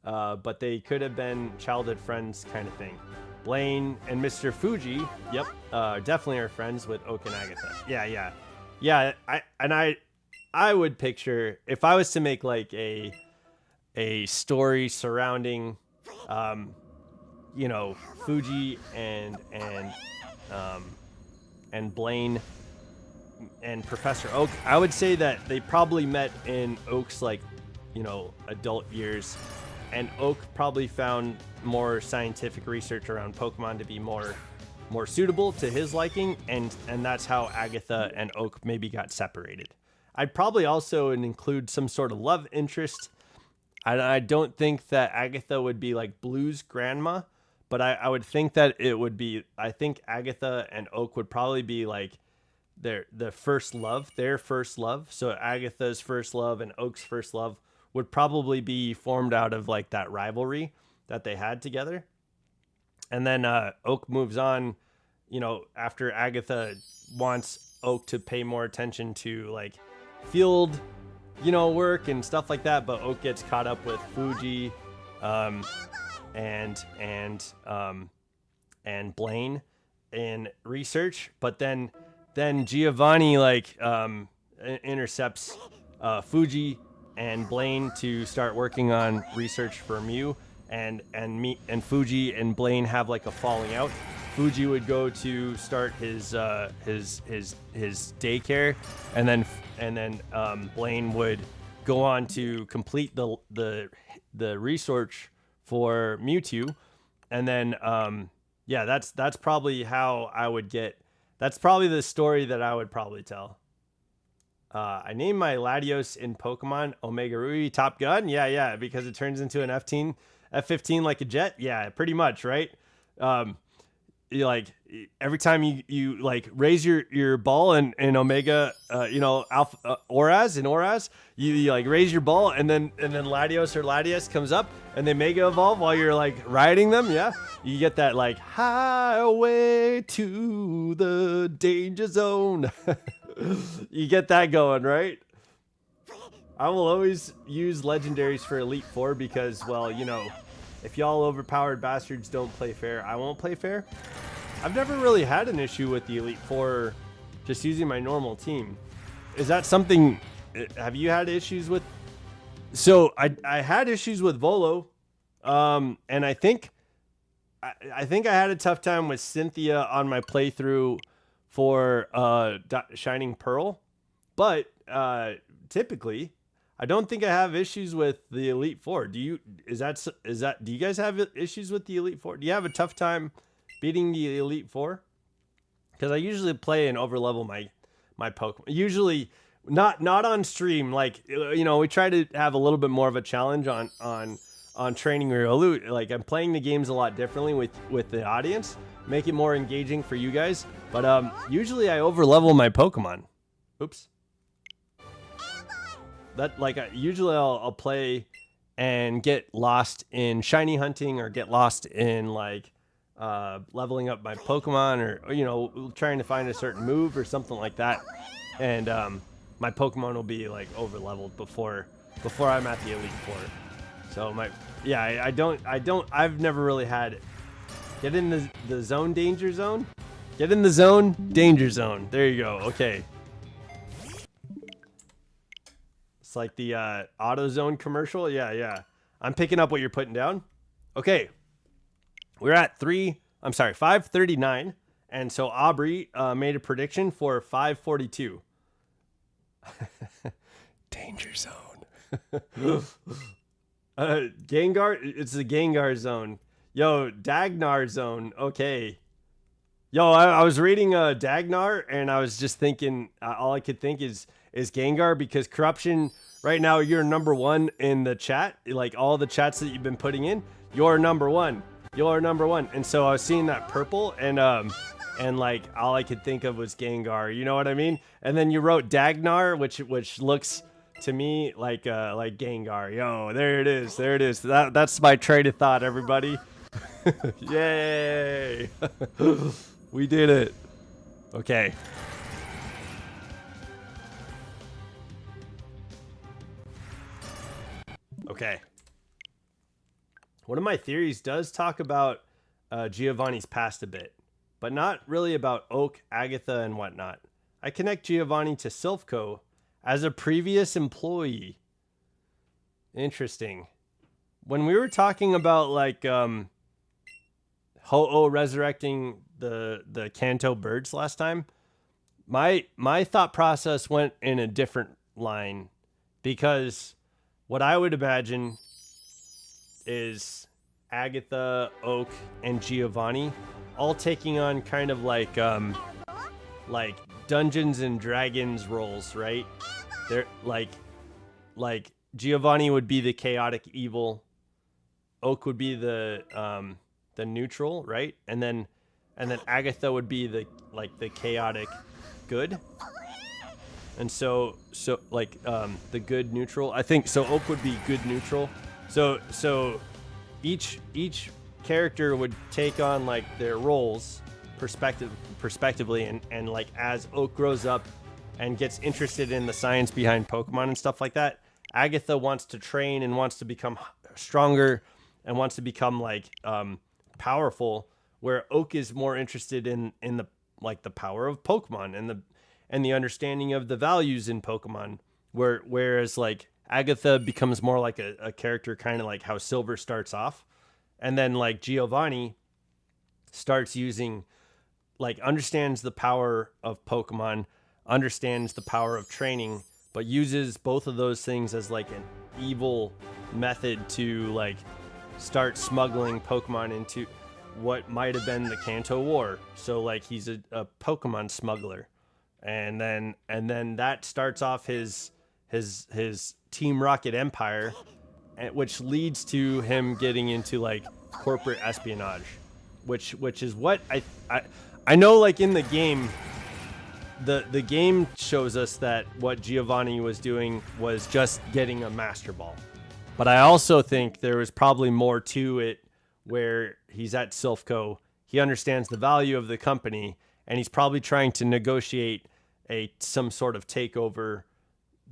But they could have been childhood friends kind of thing. Blaine and Mr. Fuji, yep, definitely are friends with Oak and Agatha. Yeah. I would picture, if I was to make like a story surrounding Fuji and Blaine and Professor Oak, I would say that they probably met in Oak's like adult years, and Oak probably found more scientific research around Pokemon to be more suitable to his liking, and that's how Agatha and Oak maybe got separated. I'd probably also include some sort of love interest. I don't think that Agatha would be like Blue's grandma, but I would think that it would be. I think Agatha and Oak would probably be like their first love. So Agatha's first love and Oak's first love would probably be formed out of like that rivalry that they had together. And then Oak moves on, after Agatha wants Oak to pay more attention to like field, work and stuff like that. But Oak gets caught up with Fuji, and Blaine in research. But then Giovanni like intercepts Fuji and Blaine to start working on research for Mew, and Fuji and Blaine have like a falling out. Fuji would go to start his daycare, and then Blaine would go on to complete the research for Mewtwo, and then that's probably how I would get. That's probably the story that I would probably tell. I named my Latios in Pokemon Omega Ruby Top Gun. Yeah, because it turns into an F-15 like a jet. Yeah, pretty much, right? you like every time you like raise your ball in Omega, Alpha Oraz, you like raise your ball, and then Latios or Latias comes up and they Mega Evolve while you're like riding them. Yeah, you get that like highway to the danger zone. You get that going, right? I will always use legendaries for Elite Four because, well, if y'all overpowered bastards don't play fair, I won't play fair. I've never really had an issue with the Elite Four just using my normal team. Is that something, have you had issues with? So I had issues with Volo, and I think I had a tough time with Cynthia on my playthrough for Shining Pearl, but typically I don't think I have issues with the Elite Four. Do you guys have issues with the Elite Four? Do you have a tough time beating the Elite Four? Because I usually play and overlevel my Pokemon. Usually not on stream. Like, we try to have a little bit more of a challenge on training Riolu. Like, I'm playing the games a lot differently with the audience, make it more engaging for you guys. But usually I overlevel my Pokemon. Oops. Usually I'll play and get lost in shiny hunting or get lost in like leveling up my Pokemon or trying to find a certain move or something like that, and my Pokemon will be like over leveled before I'm at the Elite Four. So I've never really had it. Get in the zone, danger zone. Get in the zone, danger zone. There you go. Okay. It's like the AutoZone commercial. Yeah. I'm picking up what you're putting down. Okay. We're at 5:39. And so Aubrey made a prediction for 5:42. Danger zone. Gengar. It's the Gengar zone. Yo, Dagnar zone. Okay. Yo, I was reading Dagnar and I was just thinking, all I could think is Gengar, because Corruption, right now you're number one in the chat. Like all the chats that you've been putting in, you're number one. And so I was seeing that purple and like all I could think of was Gengar. You know what I mean? And then you wrote Dagnar, which looks to me like Gengar. Yo, there it is. That's my train of thought, everybody. Yay. We did it. Okay. Okay. One of my theories does talk about Giovanni's past a bit, but not really about Oak, Agatha, and whatnot. I connect Giovanni to Silphco as a previous employee. Interesting. When we were talking about like Ho-Oh resurrecting the Kanto birds last time, my thought process went in a different line, because what I would imagine is Agatha, Oak, and Giovanni all taking on kind of like Dungeons and Dragons roles, right? They're like Giovanni would be the chaotic evil, Oak would be the neutral, right? And then Agatha would be the chaotic good. And so the good neutral. I think so Oak would be good neutral. So each character would take on like their roles perspectively, and like as Oak grows up and gets interested in the science behind Pokemon and stuff like that, Agatha wants to train and wants to become stronger and wants to become like powerful, where Oak is more interested in the the power of Pokemon and the understanding of the values in Pokemon, whereas like Agatha becomes more like a character kind of like how Silver starts off, and then like Giovanni starts using understands the power of Pokemon, understands the power of training, but uses both of those things as like an evil method to like start smuggling Pokemon into what might have been the Kanto War. So like he's a Pokemon smuggler, and then that starts off his Team Rocket empire, which leads to him getting into like corporate espionage. which is what I know. Like in the game, the game shows us that what Giovanni was doing was just getting a Master Ball. But I also think there was probably more to it, where he's at Silphco, he understands the value of the company, and he's probably trying to negotiate some sort of takeover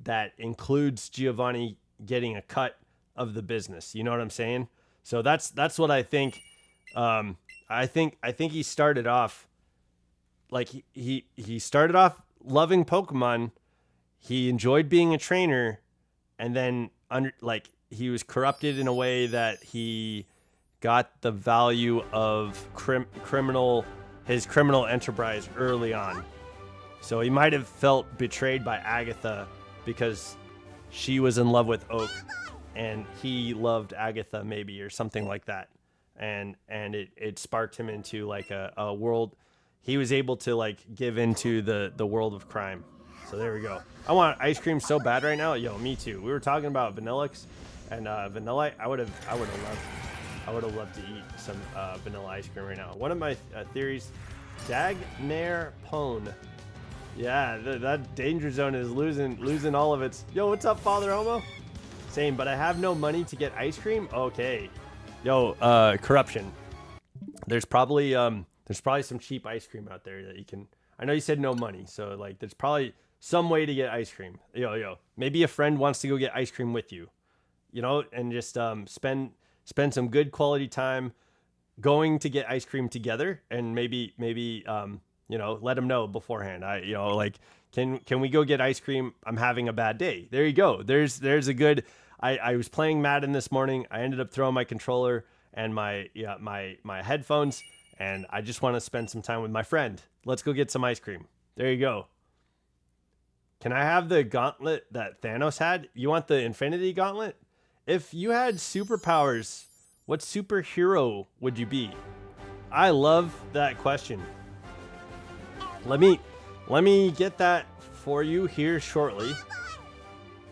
that includes Giovanni getting a cut of the business. You know what I'm saying? So that's what I think. I think he started off like he started off loving Pokemon. He enjoyed being a trainer, and then he was corrupted in a way that he got the value of his criminal enterprise early on. So he might have felt betrayed by Agatha because she was in love with Oak and he loved Agatha maybe, or something like that. And it sparked him into like a world. He was able to like give into the world of crime. So there we go. I want ice cream so bad right now. Yo, me too. We were talking about Vanillix and Vanilla. I would have loved to eat some vanilla ice cream right now. One of my theories, Dagnair Pone. Yeah, that danger zone is losing all of its. Yo, what's up, Father Homo? Same, but I have no money to get ice cream. Okay. Yo, corruption. There's probably some cheap ice cream out there that you can. I know you said no money, so like there's probably some way to get ice cream. Yo, maybe a friend wants to go get ice cream with you, you know, and just spend some good quality time going to get ice cream together, and maybe you know, let them know beforehand. Can we go get ice cream? I'm having a bad day. There you go. There's a good. I was playing Madden this morning. I ended up throwing my controller and my headphones, and I just want to spend some time with my friend. Let's go get some ice cream. There you go. Can I have the gauntlet that Thanos had? You want the Infinity Gauntlet? If you had superpowers, what superhero would you be? I love that question. Let me get that for you here shortly.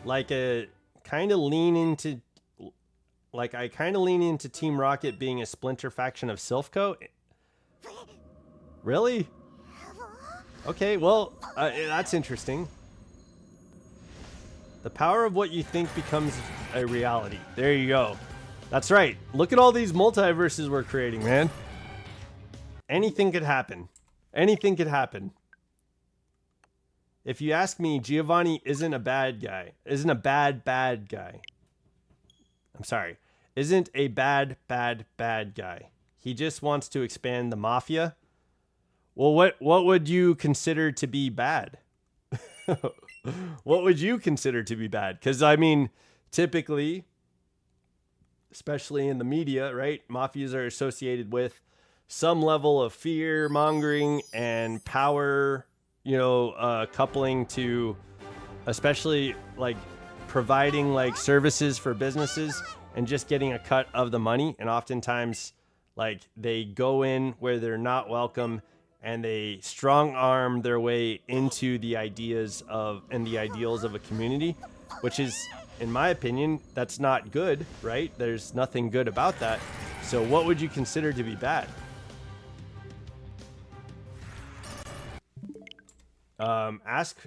Like I kind of lean into Team Rocket being a splinter faction of Silphco. Really? Okay, well, that's interesting. The power of what you think becomes a reality. There you go. That's right. Look at all these multiverses we're creating, man. Anything could happen. Anything could happen. If you ask me, Giovanni isn't a bad guy. Isn't a bad guy. I'm sorry. Isn't a bad guy. He just wants to expand the mafia. Well, what would you consider to be bad? What would you consider to be bad? Because, I mean, typically, especially in the media, right? Mafias are associated with some level of fear mongering and power, you know, coupling to especially like providing like services for businesses and just getting a cut of the money. And oftentimes like they go in where they're not welcome and they strong arm their way into the ideas of and the ideals of a community, which is, in my opinion, that's not good, right? There's nothing good about that. So what would you consider to be bad? Ask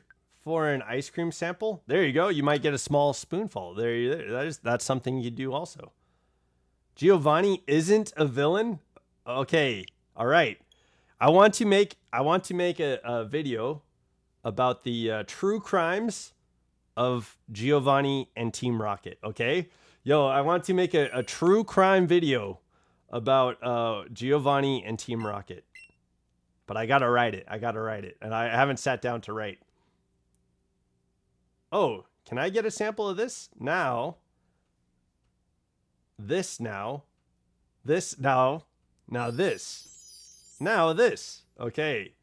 for an ice cream sample. There you go. You might get a small spoonful. That's something you do also. Giovanni isn't a villain. Okay. All right. I want to make a video about the true crimes of Giovanni and Team Rocket. Okay. Yo, I want to make a true crime video about Giovanni and Team Rocket. But I gotta write it. And I haven't sat down to write. Oh, can I get a sample of this? Now. This now. This now. Now this. Now this. Okay.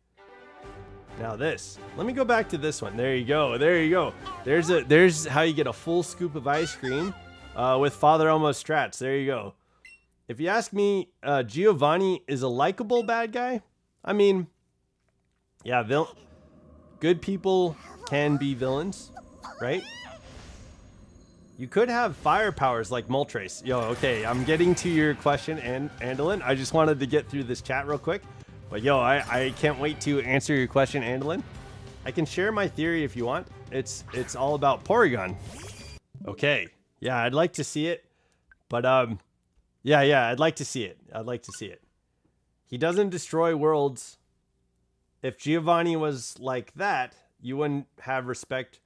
Now this. Let me go back to this one. There you go. There you go. There's how you get a full scoop of ice cream with Father Elmo's strats. There you go. If you ask me, Giovanni is a likable bad guy. I mean, yeah, good people can be villains, right? You could have fire powers like Moltres. Yo, okay, I'm getting to your question, and Andalin. I just wanted to get through this chat real quick. But yo, I can't wait to answer your question, Andalin. I can share my theory if you want. It's all about Porygon. Okay. Yeah, I'd like to see it. But yeah, I'd like to see it. I'd like to see it. He doesn't destroy worlds. If Giovanni was like that, you wouldn't have respect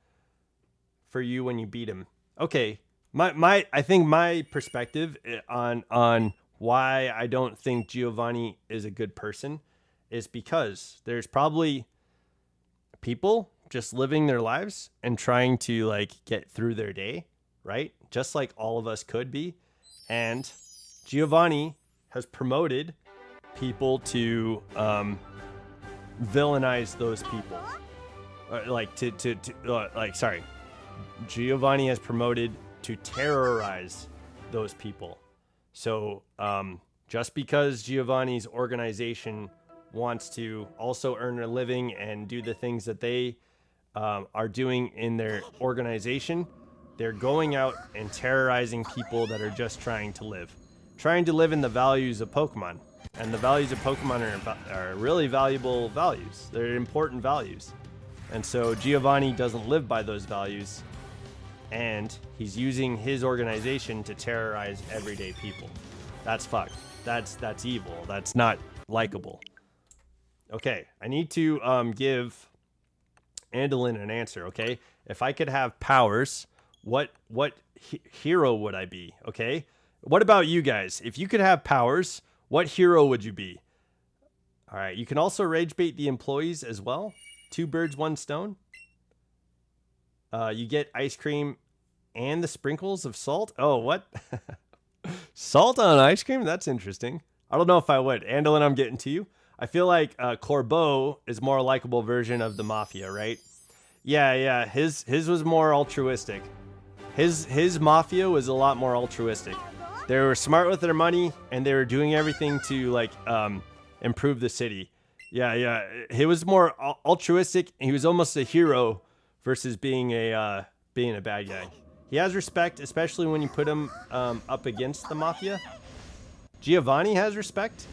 for you when you beat him. Okay, I think my perspective on why I don't think Giovanni is a good person is because there's probably people just living their lives and trying to like get through their day, right? Just like all of us could be. And Giovanni has promoted people to villainize those people. Giovanni has promoted to terrorize those people. So just because Giovanni's organization wants to also earn a living and do the things that they are doing in their organization, they're going out and terrorizing people that are just trying to live in the values of Pokemon. And the values of Pokemon are really valuable values. They're important values. And so Giovanni doesn't live by those values, and he's using his organization to terrorize everyday people. That's fucked. That's evil. That's not likable. Okay, I need to give Andalin an answer, okay? If I could have powers, what hero would I be, okay? What about you guys? If you could have powers, what hero would you be? All right, you can also rage bait the employees as well. 2 birds, 1 stone. You get ice cream and the sprinkles of salt. Oh, what? Salt on ice cream? That's interesting. I don't know if I would. Andalin, I'm getting to you. I feel like Corbeau is more a likable version of the Mafia, right? Yeah. His was more altruistic. His Mafia was a lot more altruistic. They were smart with their money, and they were doing everything to like improve the city. Yeah. He was more altruistic. He was almost a hero versus being a bad guy. He has respect, especially when you put him up against the Mafia. Giovanni has respect.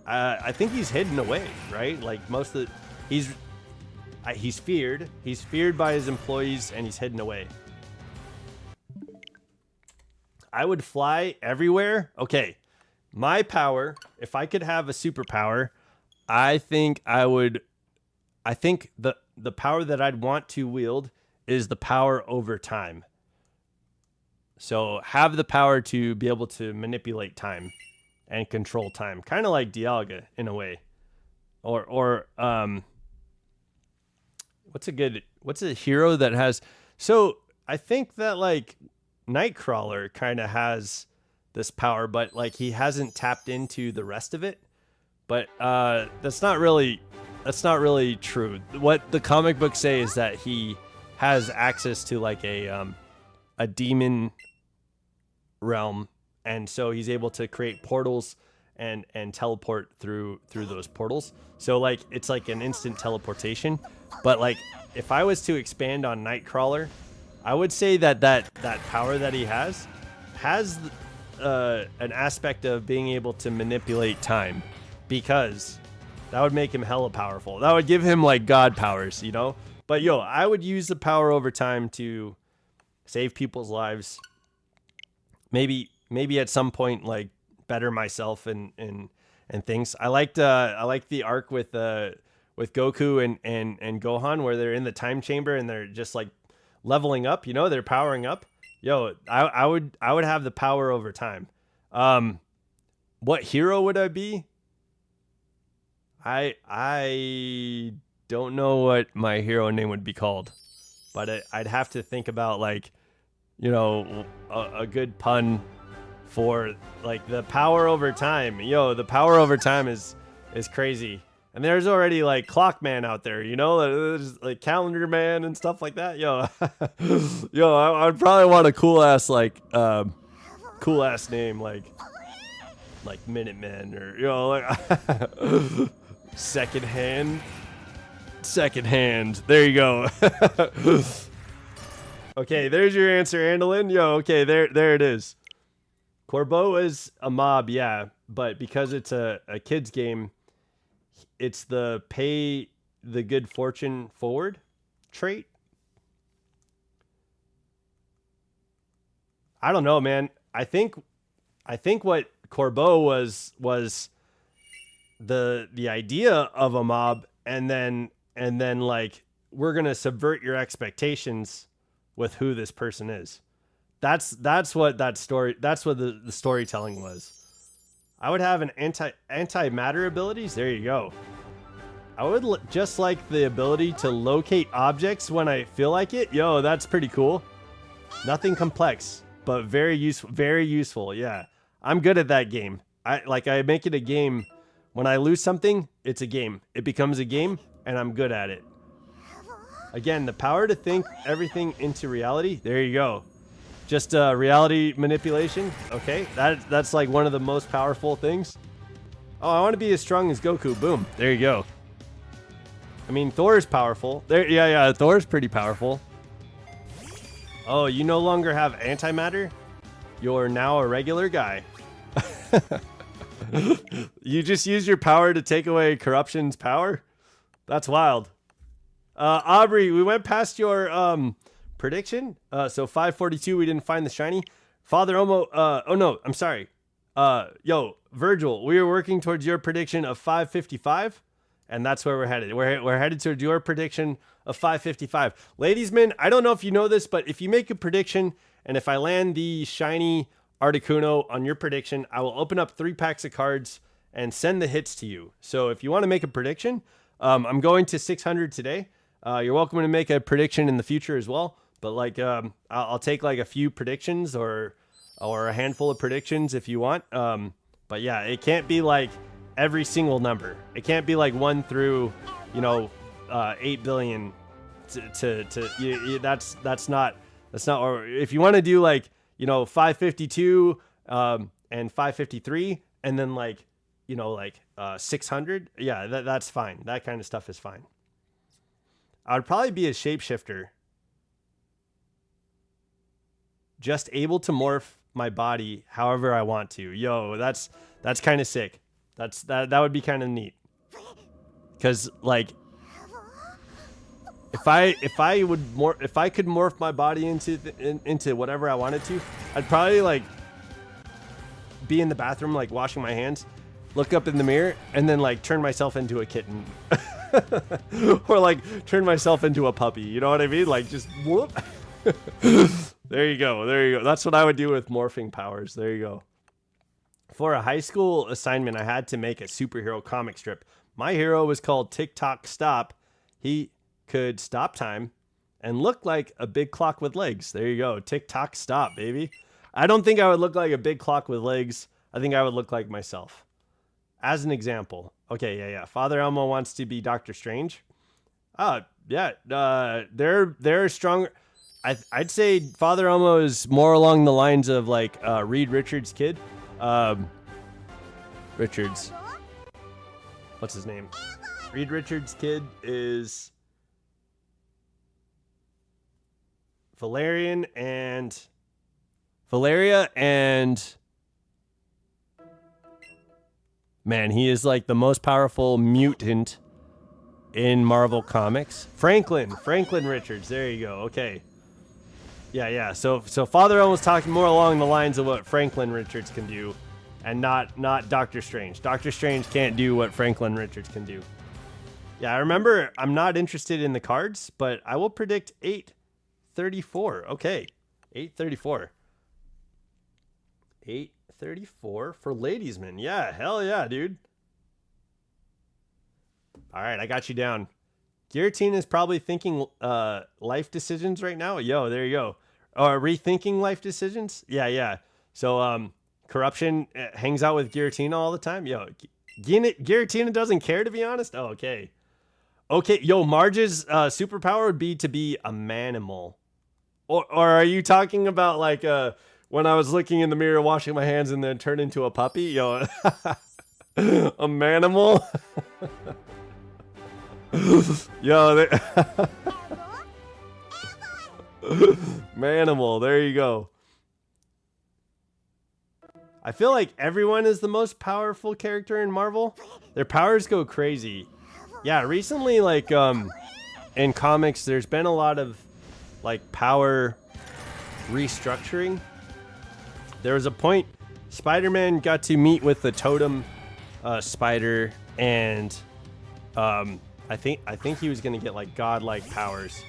I think he's hidden away, right? Like most of the, he's feared. He's feared by his employees, and he's hidden away. I would fly everywhere. Okay, my power, if I could have a superpower, I think the power that I'd want to wield is the power over time. So have the power to be able to manipulate time and control time, kind of like Dialga in a way. Or what's a hero that has, so I think that like Nightcrawler kind of has this power, but like he hasn't tapped into the rest of it. But that's not really true. What the comic books say is that he has access to like a demon realm, and so he's able to create portals and teleport through those portals. So like it's like an instant teleportation. But like if I was to expand on Nightcrawler, I would say that power that he has an aspect of being able to manipulate time, because that would make him hella powerful. That would give him like god powers, you know? But yo, I would use the power over time to save people's lives. Maybe at some point like better myself and things. I like the arc with Goku and Gohan, where they're in the time chamber and they're just like leveling up, you know, they're powering up. Yo, I would have the power over time. What hero would I be? I don't know what my hero name would be called, but I'd have to think about like, you know, a good pun for like the power over time. Yo, the power over time is crazy. And there's already like Clockman out there, you know, there's like Calendar Man and stuff like that. Yo, I'd probably want a cool ass name like Minutemen, or you know, like Second Hand. There you go. Okay, there's your answer, Andalin. Yo, okay, there it is. Corbeau is a mob, yeah, but because it's a kid's game, it's the pay the good fortune forward trait. I don't know, man. I think what Corbeau was the idea of a mob, and then like we're gonna subvert your expectations with who this person is. That's what that story. That's what the storytelling was. I would have an anti-matter abilities. There you go. I would just like the ability to locate objects when I feel like it. Yo, that's pretty cool. Nothing complex, but very useful. Very useful. Yeah, I'm good at that game. I make it a game. When I lose something, it's a game. It becomes a game, and I'm good at it. Again, the power to think everything into reality. There you go. Just reality manipulation. Okay, that's like one of the most powerful things. Oh, I want to be as strong as Goku. Boom. There you go. I mean, Thor's powerful. There, yeah, Thor's pretty powerful. Oh, you no longer have antimatter? You're now a regular guy. You just use your power to take away corruption's power? That's wild. Aubrey, we went past your prediction. So 542, we didn't find the shiny. Father Omo, oh no, I'm sorry. Yo, Virgil, we were working towards your prediction of 555. And that's where we're headed. We're headed towards your prediction of 555. Ladies, men, I don't know if you know this, but if you make a prediction, and if I land the shiny Articuno on your prediction, I will open up 3 packs of cards and send the hits to you. So if you want to make a prediction, I'm going to 600 today. You're welcome to make a prediction in the future as well. But like, I'll take like a few predictions or a handful of predictions if you want. But yeah, it can't be like every single number. It can't be like 1 through, 8 billion. That's not. Or if you want to do like 552 and 553, and then like 600. Yeah, that's fine. That kind of stuff is fine. I would probably be a shapeshifter. Just able to morph my body however I want to. Yo, that's kind of sick. That would be kind of neat. Cause like, if I could morph my body into whatever I wanted to, I'd probably like be in the bathroom like washing my hands, look up in the mirror, and then like turn myself into a kitten, or like turn myself into a puppy. You know what I mean? Like just whoop. There you go. There you go. That's what I would do with morphing powers. There you go. For a high school assignment, I had to make a superhero comic strip. My hero was called Tick-Tock Stop. He could stop time and look like a big clock with legs. There you go. Tick-Tock Stop, baby. I don't think I would look like a big clock with legs. I think I would look like myself. As an example. Okay, yeah. Father Elmo wants to be Doctor Strange. Yeah. They're stronger. I'd say Father Elmo is more along the lines of like Reed Richards' kid. Richards. What's his name? Reed Richards' kid is Valeria and man, he is like the most powerful mutant in Marvel Comics. Franklin Richards. There you go. Okay. Yeah. So Father Elmo was talking more along the lines of what Franklin Richards can do, and not Doctor Strange. Doctor Strange can't do what Franklin Richards can do. Yeah, I remember I'm not interested in the cards, but I will predict 834. Okay. 834. 834 for Ladiesman. Yeah, hell yeah, dude. All right, I got you down. Guillotine is probably thinking life decisions right now. Yo, there you go. Or rethinking life decisions. Yeah. So corruption hangs out with Guillotine all the time. Yo, Guillotine doesn't care, to be honest. Oh, okay. Yo, Marge's superpower would be to be a manimal. Or are you talking about like when I was looking in the mirror, washing my hands, and then turn into a puppy? Yo, a manimal. Yo, Manimal, there you go. I feel like everyone is the most powerful character in Marvel. Their powers go crazy. Yeah, recently, like, in comics, there's been a lot of, like, power restructuring. There was a point Spider-Man got to meet with the totem spider, and I think he was gonna get like godlike powers.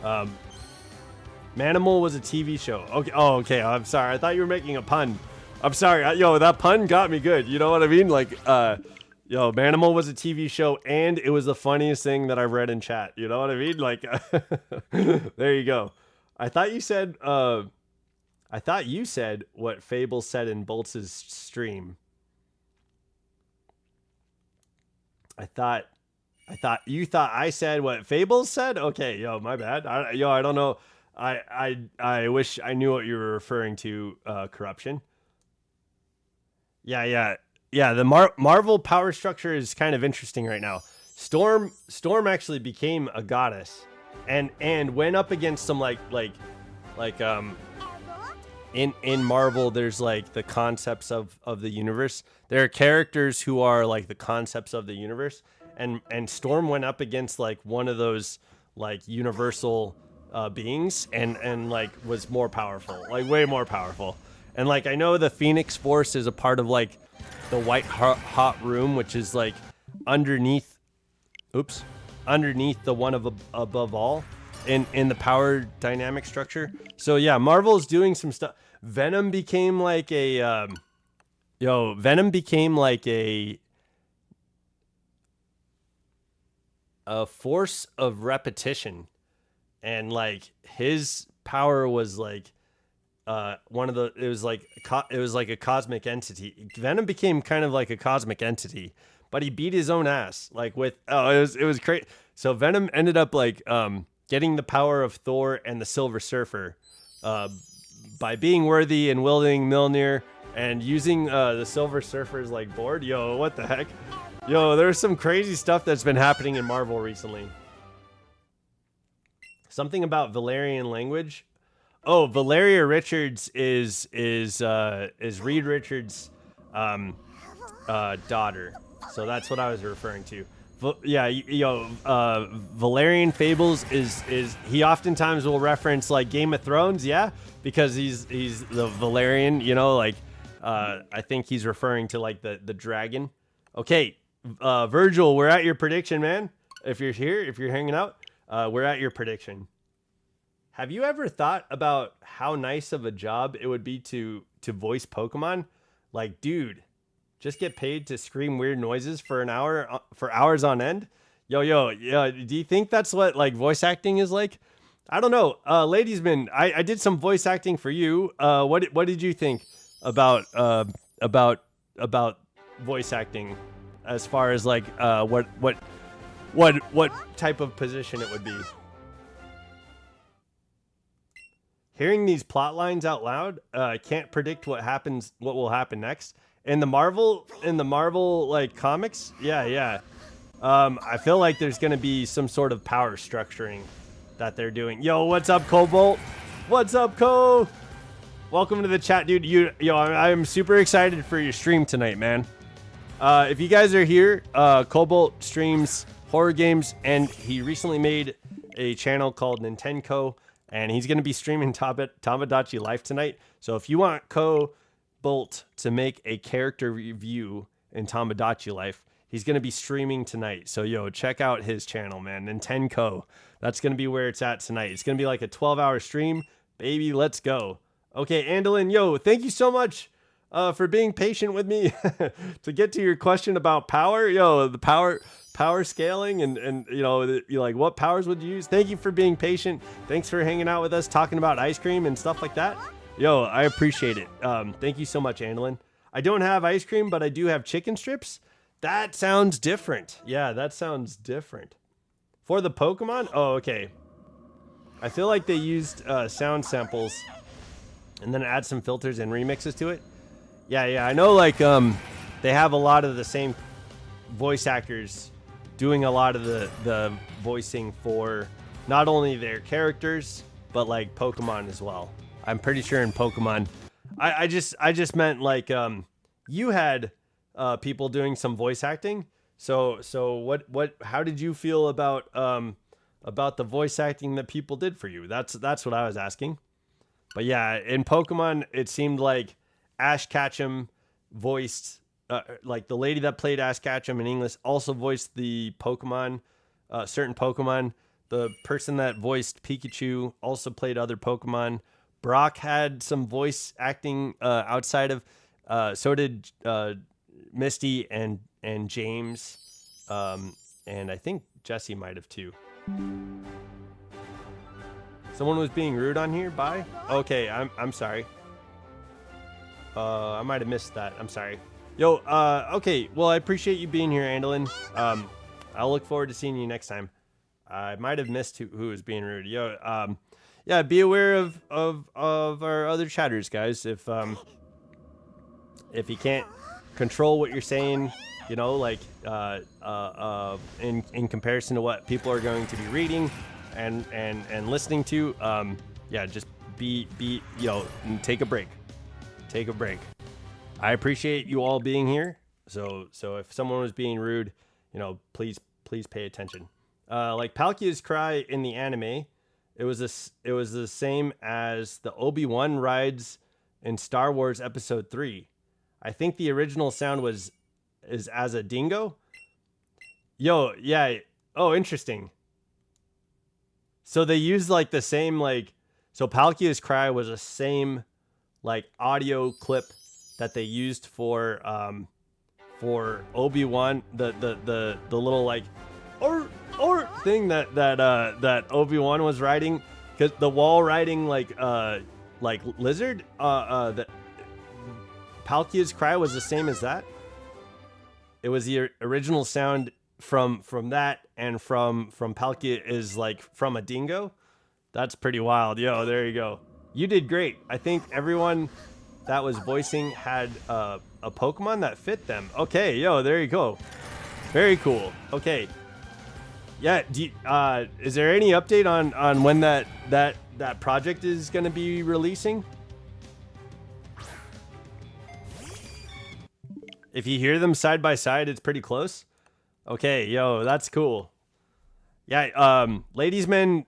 Manimal was a TV show. Okay. Oh, okay. I'm sorry. I thought you were making a pun. I'm sorry. Yo, that pun got me good. You know what I mean? Like, yo, Manimal was a TV show, and it was the funniest thing that I've read in chat. You know what I mean? Like, there you go. I thought you said what Fable said in Boltz's stream. I thought you thought I said what Fable said. Okay, yo, my bad. I don't know. I wish I knew what you were referring to. Corruption. Yeah. The Marvel power structure is kind of interesting right now. Storm actually became a goddess, and went up against some in Marvel. There's like the concepts of the universe. There are characters who are like the concepts of the universe, and Storm went up against like one of those like universal beings, and like was more powerful, like way more powerful. And like I know the Phoenix Force is a part of like the White Hot Room, which is like underneath the one above all in the power dynamic structure. So yeah, Marvel's doing some stuff. Venom became like a force of repetition, and like his power was like it was like a cosmic entity. Venom became kind of like a cosmic entity, but he beat his own ass like with it was crazy. So Venom ended up like getting the power of Thor and the Silver Surfer by being worthy and wielding Mjolnir and using the Silver Surfer's like board. Yo, what the heck? Yo, there's some crazy stuff that's been happening in Marvel recently. Something about Valerian language. Oh, Valeria Richards is Reed Richards' daughter. So that's what I was referring to. Valerian Fables is he oftentimes will reference like Game of Thrones, yeah, because he's the Valerian, you know, like I think he's referring to like the dragon. Okay, Virgil, we're at your prediction, man. If you're here, if you're hanging out, we're at your prediction. Have you ever thought about how nice of a job it would be to voice Pokemon? Like, dude, just get paid to scream weird noises for hours on end? Yo, do you think that's what like voice acting is like? I don't know. Ladiesman, I did some voice acting for you. What did you think about voice acting as far as like what type of position it would be? Hearing these plot lines out loud, can't predict what will happen next. In the Marvel like comics, yeah. I feel like there's gonna be some sort of power structuring that they're doing. Yo, what's up, Cobalt? What's up, Co? Welcome to the chat, dude. I'm super excited for your stream tonight, man. If you guys are here, Cobalt streams horror games, and he recently made a channel called Nintendo. And he's going to be streaming Tamagotchi Life tonight. So if you want Cobalt to make a character review in Tamagotchi Life, he's going to be streaming tonight. So, yo, check out his channel, man. Nintendo. That's going to be where it's at tonight. It's going to be like a 12-hour stream. Baby, let's go. Okay, Andalyn, yo, thank you so much for being patient with me to get to your question about power. Yo, the power scaling and you know, like what powers would you use? Thank you for being patient. Thanks for hanging out with us, talking about ice cream and stuff like that. Yo, I appreciate it. Thank you so much, Andalyn. I don't have ice cream, but I do have chicken strips. That sounds different. Yeah, that sounds different. For the Pokemon? Oh, okay. I feel like they used sound samples and then add some filters and remixes to it. Yeah. I know like they have a lot of the same voice actors doing a lot of the voicing for not only their characters, but like Pokemon as well. I'm pretty sure in Pokemon. I just meant like you had people doing some voice acting. So what how did you feel about the voice acting that people did for you? That's what I was asking. But yeah, in Pokemon, it seemed like Ash Ketchum voiced, like the lady that played Ash Ketchum in English also voiced the Pokemon, certain Pokemon. The person that voiced Pikachu also played other Pokemon. Brock had some voice acting outside of, so did Misty and James, and I think Jesse might have too. Someone was being rude on here. Bye. Okay, I'm sorry. I might have missed that. I'm sorry. Yo. Okay. Well, I appreciate you being here, Andalin. I'll look forward to seeing you next time. I might have missed who was being rude. Yo. Yeah. Be aware of our other chatters, guys. If you can't control what you're saying, you know, like in comparison to what people are going to be reading and listening to, yeah, just be you know, take a break. Take a break. I appreciate you all being here. So if someone was being rude, you know, please pay attention. Like Palkia's cry in the anime, it was the same as the Obi-Wan rides in Star Wars Episode 3. I think the original sound is as a dingo. Yo, yeah. Oh, interesting. So they used like the same, like, so Palkia's cry was the same like audio clip that they used for Obi-Wan, the little like or thing that Obi-Wan was riding, because the wall riding like lizard, the Palkia's cry was the same as that. It was the original sound from that, and from Palkia is like from a dingo. That's pretty wild. Yo, there you go. You did great. I think everyone that was voicing had a Pokemon that fit them. Okay, yo, there you go. Very cool. Okay. Yeah, is there any update on when that project is going to be releasing? If you hear them side by side, it's pretty close. Okay, yo, that's cool. Yeah, Ladiesman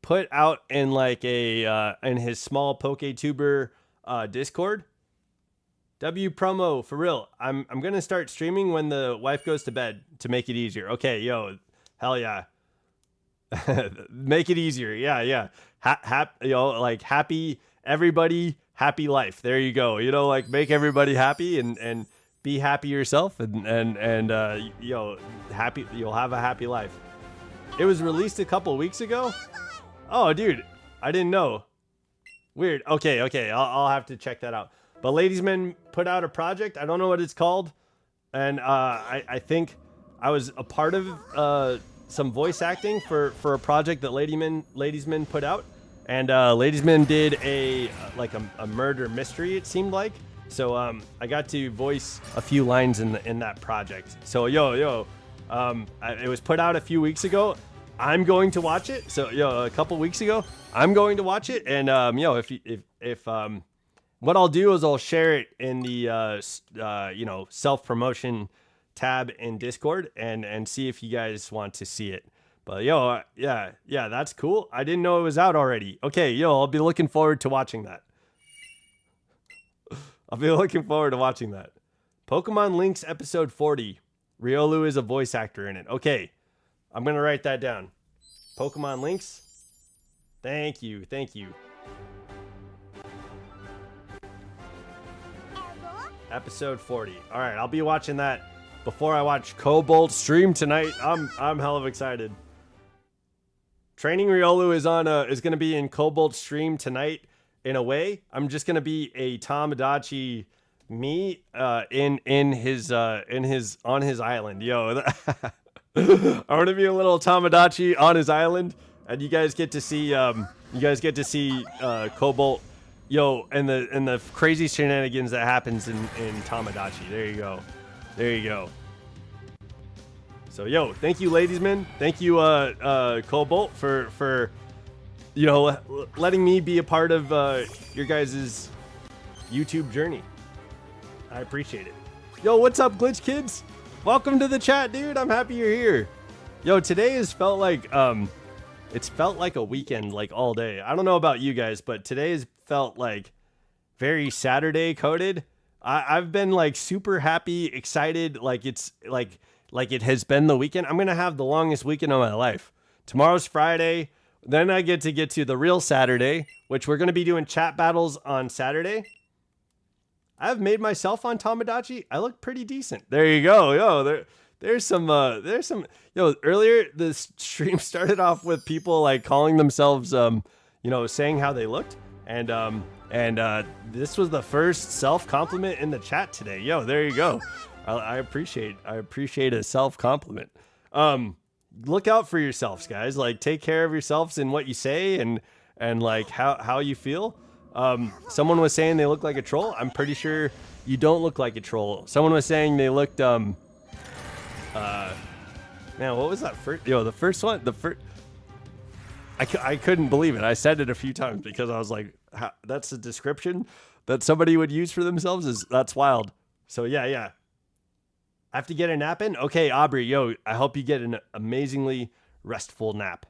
put out in like a in his small PokeTuber Discord. W promo for real. I'm gonna start streaming when the wife goes to bed to make it easier. Okay, yo, hell yeah. Make it easier. Yeah. You know, like happy everybody, happy life. There you go. You know, like make everybody happy and be happy yourself and you know, happy. You'll have a happy life. It was released a couple weeks ago. Oh, dude, I didn't know. Weird. Okay. I'll have to check that out. But Ladiesman put out a project. I don't know what it's called. And I think I was a part of some voice acting for a project that Ladiesman put out. And Ladiesman did a murder mystery, it seemed like. So I got to voice a few lines in that project. So yo, it was put out a few weeks ago. I'm going to watch it. So a couple weeks ago, I'm going to watch it. And if what I'll do is I'll share it in the self-promotion tab in Discord and see if you guys want to see it. But yeah, that's cool. I didn't know it was out already. Okay, I'll be looking forward to watching that. Pokemon Links episode 40. Riolu is a voice actor in it. Okay, I'm gonna write that down. Pokemon Links. Thank you. Episode 40. All right, I'll be watching that before I watch Cobalt stream tonight. I'm hell of excited. Training Riolu is going to be in Cobalt stream tonight. In a way, I'm just going to be a Tamagotchi me on his island. Yo, I want to be a little Tamagotchi on his island, and you guys get to see Cobalt. Yo, and the crazy shenanigans that happens in Tamagotchi. There you go. So, thank you, Ladiesman. Thank you, Cobalt, for you know, letting me be a part of your guys' YouTube journey. I appreciate it. Yo, what's up, Glitch Kids? Welcome to the chat, dude. I'm happy you're here. Yo, today has felt like it's felt like a weekend, like all day. I don't know about you guys, but today's felt like very Saturday coded. I've been like super happy, excited, like it's like it has been the weekend. I'm gonna have the longest weekend of my life. Tomorrow's Friday. Then I get to the real Saturday, which we're gonna be doing chat battles on Saturday. I've made myself on Tamagotchi. I look pretty decent. There you go. Yo, there's some yo, earlier the stream started off with people like calling themselves you know, saying how they looked, and this was the first self-compliment in the chat today. Yo, there you go. I appreciate a self-compliment. Look out for yourselves, guys. Like, take care of yourselves in what you say and like how you feel. Someone was saying they look like a troll. I'm pretty sure you don't look like a troll. Someone was saying they looked man, what was that first? Yo, the first one, I couldn't believe it. I said it a few times because I was like, that's a description that somebody would use for themselves. That's wild. So yeah. I have to get a nap in. Okay, Aubrey, yo, I hope you get an amazingly restful nap.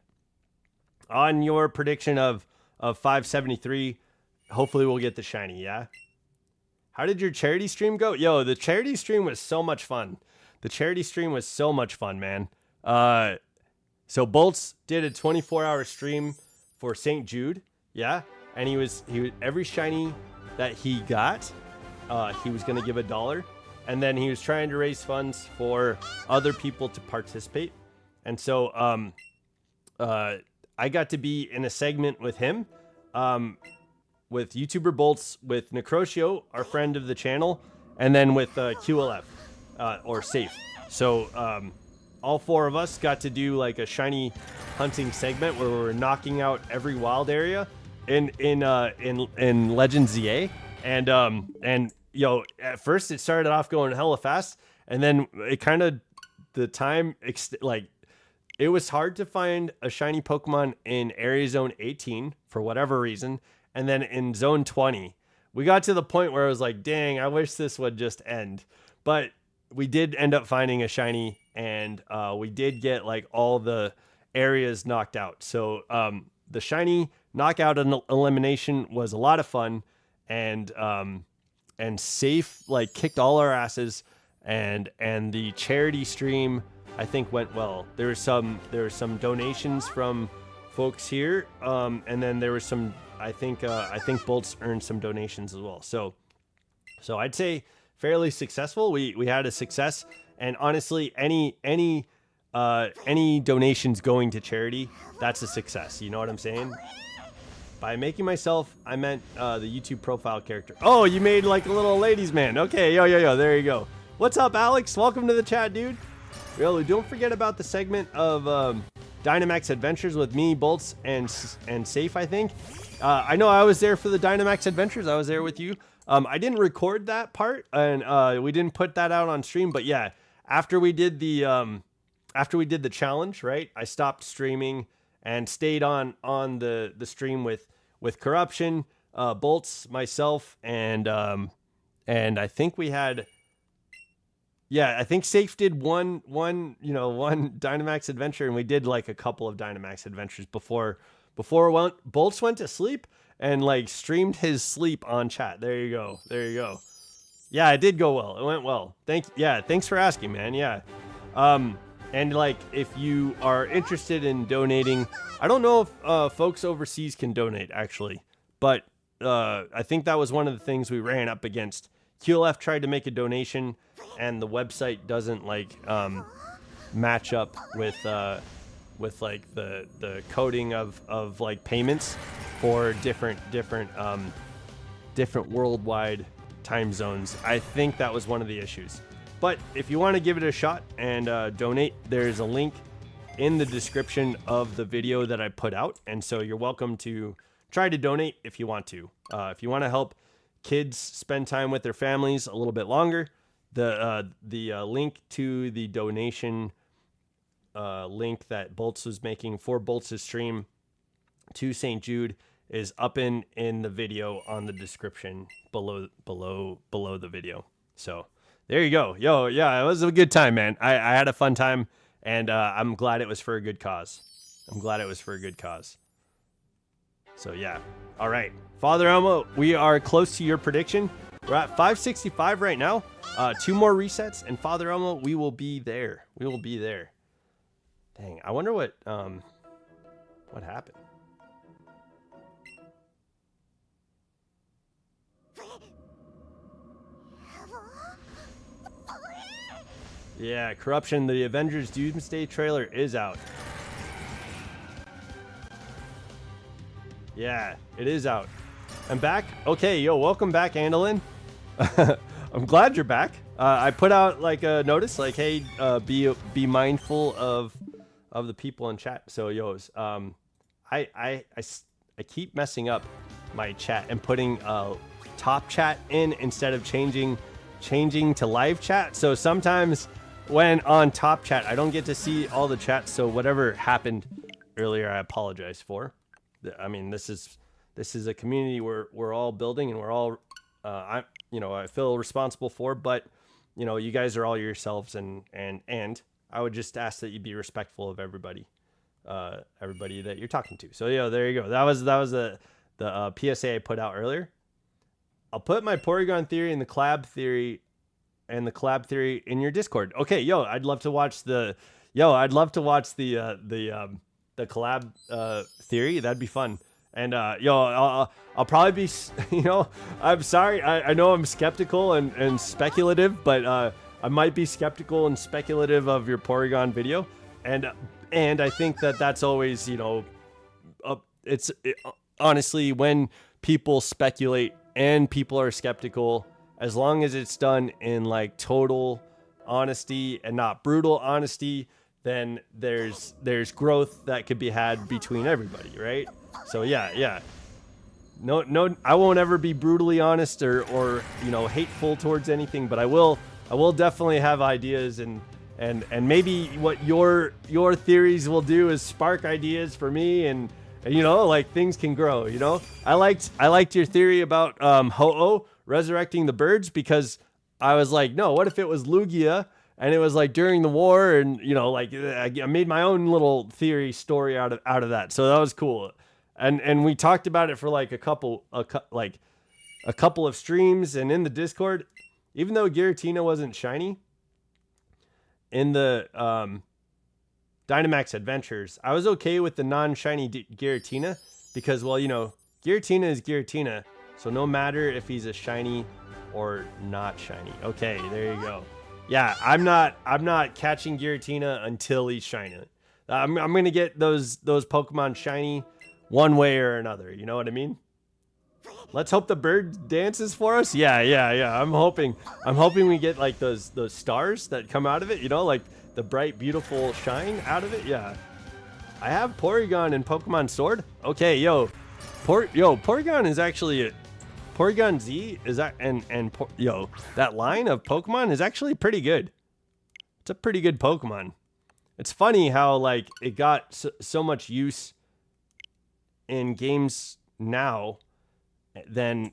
On your prediction of 573. Hopefully we'll get the shiny, yeah? How did your charity stream go? Yo, the charity stream was so much fun. Man. So Bolts did a 24-hour stream for St. Jude, yeah? And he was every shiny that he got, he was going to give $1. And then he was trying to raise funds for other people to participate. And so I got to be in a segment with him. With YouTuber Bolts, with Necrotio, our friend of the channel, and then with QLF, or Safe. So all four of us got to do like a shiny hunting segment where we were knocking out every wild area in Legends ZA. And yo, at first it started off going hella fast, and then it kind of like it was hard to find a shiny Pokemon in Area Zone 18 for whatever reason. And then in Zone 20, we got to the point where I was like, dang, I wish this would just end. But we did end up finding a shiny, and we did get like all the areas knocked out. So the shiny knockout and elimination was a lot of fun, and Safe like kicked all our asses, and the charity stream I think went well. There were some donations from folks here, and then there was some. I think Bolts earned some donations as well. So I'd say fairly successful. We had a success, and honestly, any donations going to charity, that's a success. You know what I'm saying? By making myself, I meant the YouTube profile character. Oh, you made like a little ladies man. Okay, yo, there you go. What's up, Alex? Welcome to the chat, dude. Really, don't forget about the segment of Dynamax Adventures with me, Bolts, and Safe, I think. I know I was there for the Dynamax Adventures. I was there with you. I didn't record that part, and we didn't put that out on stream. But yeah, after we did the challenge, right? I stopped streaming and stayed on the stream with Corruption, Bolts, myself, and I think we had. Yeah, I think Safe did one Dynamax adventure, and we did like a couple of Dynamax adventures before Bolts went to sleep and like streamed his sleep on chat. There you go. Yeah, it did go well. It went well. Thanks for asking, man. Yeah. And like if you are interested in donating, I don't know if folks overseas can donate actually, but I think that was one of the things we ran up against. QLF tried to make a donation, and the website doesn't like match up with like the coding of like payments for different worldwide time zones. I think that was one of the issues. But if you want to give it a shot and donate, there's a link in the description of the video that I put out, and so you're welcome to try to donate if you want to. If you want to help kids spend time with their families a little bit longer, the link to the donation link that Bolts was making for Bolts' stream to St. Jude is up in the video on the description below the video. So there you go. Yo, yeah, it was a good time, man. I had a fun time, and I'm glad it was for a good cause. So yeah. All right, Father Elmo, we are close to your prediction. We're at 565 right now. 2 more resets, and Father Elmo, we will be there. Dang, I wonder what happened. Yeah, corruption. The Avengers Doomsday trailer is out. Yeah, it is out. I'm back. Okay, yo, welcome back, Andalin. I'm glad you're back. I put out like a notice, like, hey, be mindful of the people in chat. So, yos, I keep messing up my chat and putting top chat in instead of changing to live chat. So sometimes when on top chat, I don't get to see all the chats. So whatever happened earlier, I apologize for. I mean, this is a community we're all building, and we're all I feel responsible for. But you guys are all yourselves, and I would just ask that you be respectful of everybody that you're talking to. So yeah, there you go. That was the PSA I put out earlier. I'll put my Porygon theory and the collab theory in your Discord. Okay, yo, I'd love to watch the collab theory. That'd be fun. And I'll probably be, I'm sorry. I know I'm skeptical and speculative, but I might be skeptical and speculative of your Porygon video. And I think that's always, honestly, when people speculate and people are skeptical, as long as it's done in like total honesty and not brutal honesty, then there's growth that could be had between everybody, right? So yeah. No, I won't ever be brutally honest or hateful towards anything, but I will definitely have ideas, and maybe what your theories will do is spark ideas for me, and like things can grow. I liked your theory about Ho-Oh resurrecting the birds, because I was like, no, what if it was Lugia and it was like during the war, and I made my own little theory story out of that. So that was cool. And we talked about it for like a couple of streams, and in the Discord, even though Giratina wasn't shiny in the Dynamax Adventures, I was okay with the non-shiny Giratina, because, well, Giratina is Giratina, so no matter if he's a shiny or not shiny. Okay, there you go. Yeah, I'm not catching Giratina until he's shiny. I'm gonna get those Pokemon shiny one way or another. You know what I mean? Let's hope the bird dances for us. Yeah. I'm hoping we get like those stars that come out of it. Like the bright, beautiful shine out of it. Yeah. I have Porygon and Pokemon Sword. Okay, Porygon is actually Porygon Z is that, and that line of Pokemon is actually pretty good. It's a pretty good Pokemon. It's funny how like it got so much use in games now than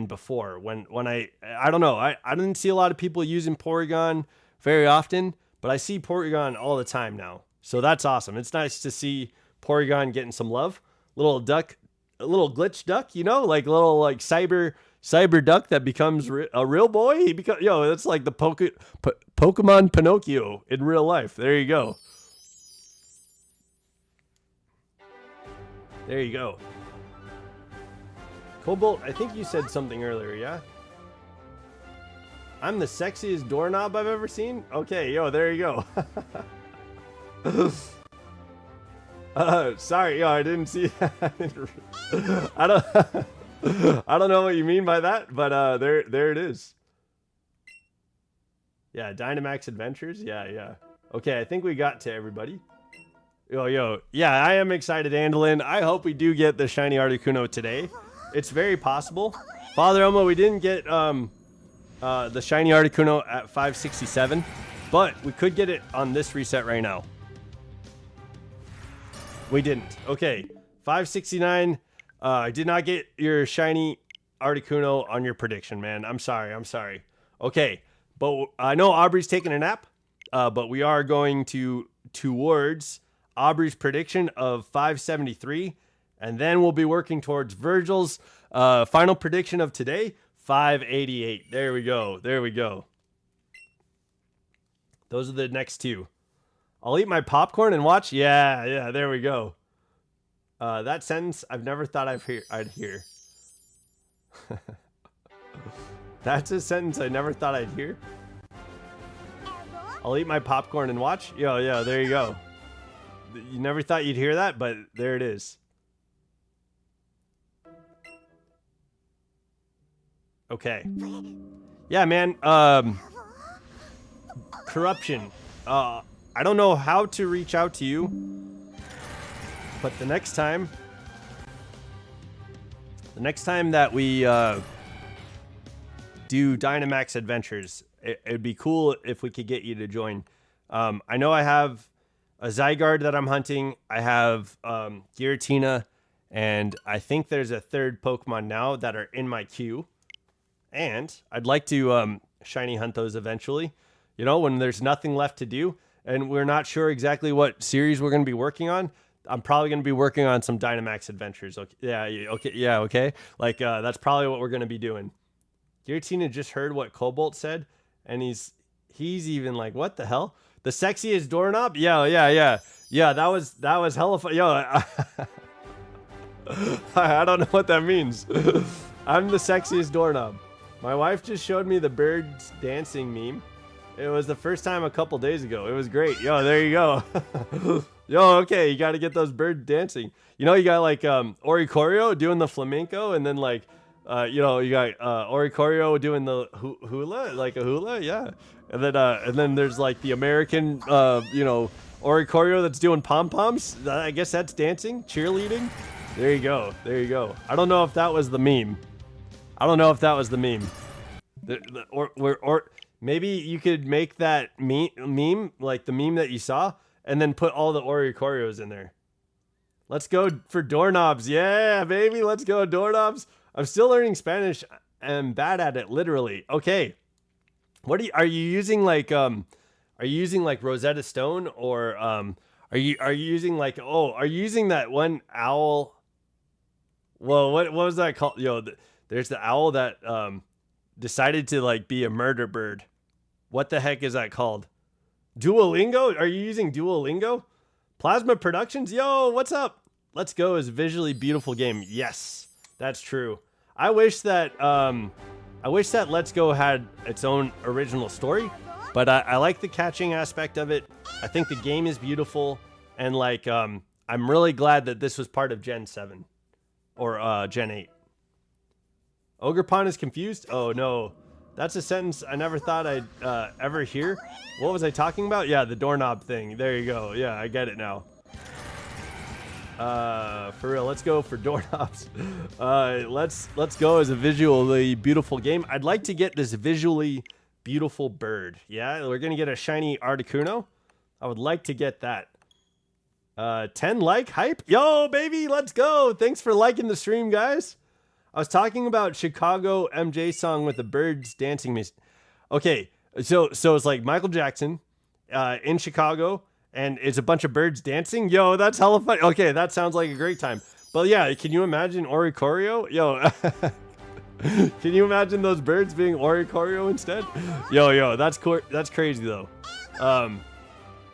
before. When I don't know, I didn't see a lot of people using Porygon very often, but I see Porygon all the time now. So that's awesome. It's nice to see Porygon getting some love. Little glitch duck, like little like cyber duck that becomes a real boy. He becomes that's like the Pokemon Pinocchio in real life. There you go. There you go. Cobalt, I think you said something earlier, yeah? I'm the sexiest doorknob I've ever seen? Okay, there you go. Sorry, I didn't see that. I don't know what you mean by that, but there it is. Yeah, Dynamax Adventures. Yeah. Okay, I think we got to everybody. Yo. Yeah, I am excited, Andalin. I hope we do get the shiny Articuno today. It's very possible. Father Elmo, we didn't get the shiny Articuno at 567, but we could get it on this reset right now. We didn't. Okay. 569. I did not get your shiny Articuno on your prediction, man. I'm sorry. Okay, but I know Aubrey's taking a nap, but we are going towards Aubrey's prediction of 573, and then we'll be working towards Virgil's final prediction of today, 588. There we go. Those are the next two. I'll eat my popcorn and watch. Yeah, there we go. That sentence I've never thought I'd hear. That's a sentence I never thought I'd hear. I'll eat my popcorn and watch. Yeah, there you go. You never thought you'd hear that, but there it is. Okay. Yeah, man. Corruption. I don't know how to reach out to you, but the next time that we do Dynamax Adventures, it'd be cool if we could get you to join. I know I have a Zygarde that I'm hunting. I have Giratina, and I think there's a third Pokemon now that are in my queue. And I'd like to shiny hunt those eventually, you know, when there's nothing left to do and we're not sure exactly what series we're going to be working on. I'm probably going to be working on some Dynamax Adventures. Okay. Like, that's probably what we're going to be doing. Giratina just heard what Cobalt said, and he's even like, what the hell? The sexiest doorknob? Yeah, that was hella fun. Yo, I don't know what that means. I'm the sexiest doorknob. My wife just showed me the birds dancing meme. It was the first time a couple days ago. It was great. Yo, there you go. Yo, okay, you got to get those birds dancing. You know, you got like Oricorio doing the flamenco, and then like, you got Oricorio doing the hula, like a hula, yeah. And then there's like the American, Oricorio that's doing pom-poms. I guess that's dancing, cheerleading. There you go. I don't know if that was the meme. Or maybe you could make that meme, like the meme that you saw, and then put all the Oricorios in there. Let's go for doorknobs. Yeah, baby, let's go doorknobs. I'm still learning Spanish. I'm bad at it, literally. Okay. Are you using like Rosetta Stone, or are you using like, are you using that one owl? Well, what was that called? Yo, there's the owl that decided to like be a murder bird. What the heck is that called? Duolingo? Are you using Duolingo? Plasma Productions? Yo, what's up? Let's Go is a visually beautiful game. Yes, that's true. I wish that Let's Go had its own original story, but I like the catching aspect of it. I think the game is beautiful, and like I'm really glad that this was part of Gen 7 or Gen 8. Ogerpon is confused? Oh no. That's a sentence I never thought I'd ever hear. What was I talking about? Yeah, the doorknob thing. There you go. Yeah, I get it now. For real, let's go for doorknobs. Let's Go as a visually beautiful game. I'd like to get this visually beautiful bird. Yeah, we're gonna get a shiny Articuno. I would like to get that. 10 like hype. Yo, baby, let's go. Thanks for liking the stream, guys. I was talking about Chicago MJ song with the birds dancing music. Okay, so it's like Michael Jackson in Chicago, and it's a bunch of birds dancing. Yo, that's hella fun. Okay, that sounds like a great time. But yeah, can you imagine Oricorio? Yo, can you imagine those birds being Oricorio instead? Yo, that's cool. That's crazy though.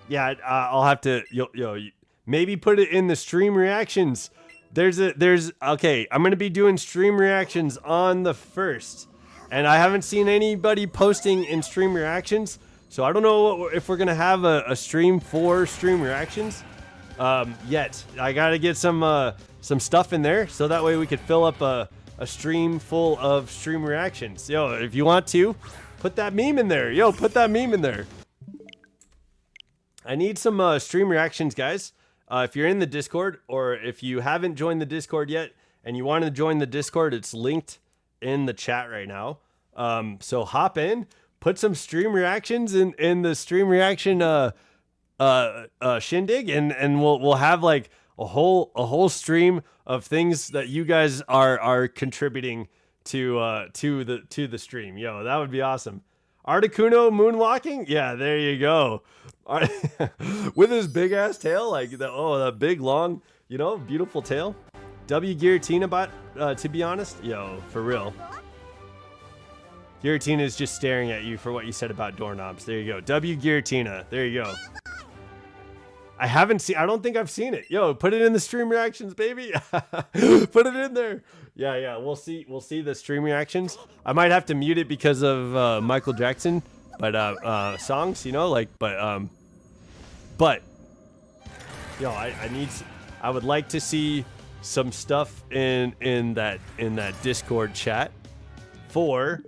Yeah, I'll have to maybe put it in the stream reactions. Okay, I'm going to be doing stream reactions on the 1st, and I haven't seen anybody posting in stream reactions, so I don't know if we're going to have a stream for stream reactions yet. I got to get some stuff in there, so that way we could fill up a stream full of stream reactions. Yo, if you want to, put that meme in there. Yo, put that meme in there. I need some stream reactions, guys. If you're in the Discord, or if you haven't joined the Discord yet and you want to join the Discord, it's linked in the chat right now. So hop in, put some stream reactions in the stream reaction shindig, and we'll have like a whole stream of things that you guys are contributing to the stream. Yo, that would be awesome. Articuno moonwalking? Yeah, there you go. With his big ass tail, like that big long, beautiful tail. W Giratina bot, to be honest, yo, for real. Giratina is just staring at you for what you said about doorknobs. There you go. W Giratina. There you go. I don't think I've seen it. Yo, put it in the stream reactions, baby. Put it in there. Yeah. We'll see the stream reactions. I might have to mute it because of Michael Jackson, but songs, but yo, I would like to see some stuff in that Discord chat for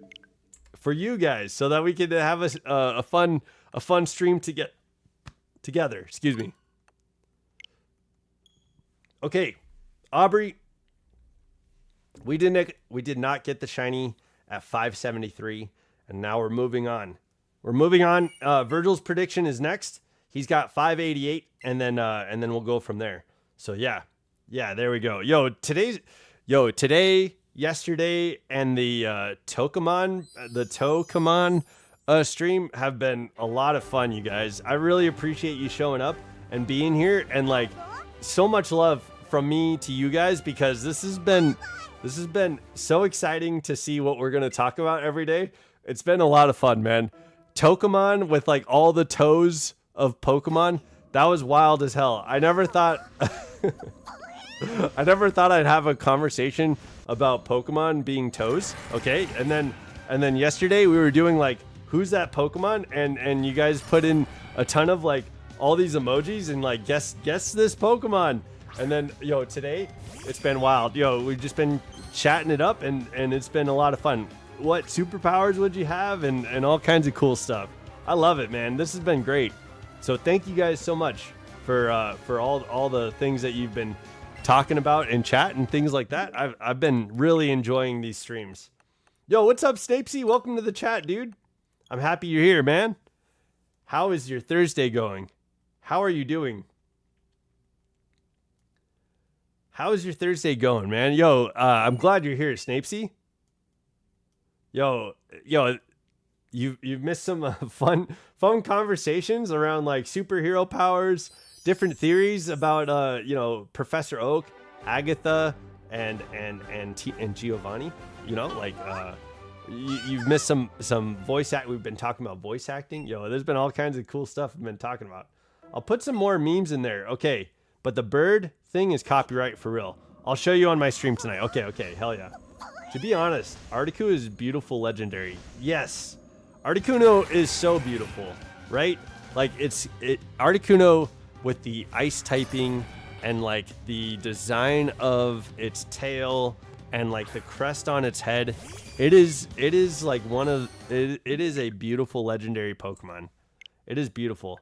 you guys, so that we can have a fun stream to get together. Excuse me. Okay, Aubrey, we did not get the shiny at 573, and now we're moving on. Virgil's prediction is next. He's got 588, and then we'll go from there. So yeah, there we go. Today, yesterday, and the Tokamon stream have been a lot of fun, you guys. I really appreciate you showing up and being here, and like so much love from me to you guys, because this has been so exciting to see what we're gonna talk about every day. It's been a lot of fun, man. Tokamon with like all the toes of Pokemon, that was wild as hell. I never thought I'd have a conversation about Pokemon being toes. Okay, and then yesterday we were doing like, who's that Pokemon, and you guys put in a ton of like all these emojis and like guess this Pokemon. And then today it's been wild. We've just been chatting it up, and it's been a lot of fun. What superpowers would you have, and all kinds of cool stuff. I love it, man. This has been great. So thank you guys so much for all the things that you've been talking about in chat and things like that. I've been really enjoying these streams. Yo, what's up, Snapesy? Welcome to the chat, dude. I'm happy you're here, man. How is your Thursday going? How are you doing? How is your Thursday going, man? Yo, I'm glad you're here, Snapesy. Yo, you've missed some fun conversations around like superhero powers, different theories about Professor Oak, Agatha, and Giovanni. You've missed some voice act. We've been talking about voice acting. There's been all kinds of cool stuff we've been talking about. I'll put some more memes in there. Okay, but the bird thing is copyright for real. I'll show you on my stream tonight. Okay, hell yeah. To be honest, Articuno is beautiful, legendary. Yes, Articuno is so beautiful, right? Like Articuno with the ice typing and like the design of its tail and like the crest on its head. It is like it is a beautiful legendary Pokemon. It is beautiful.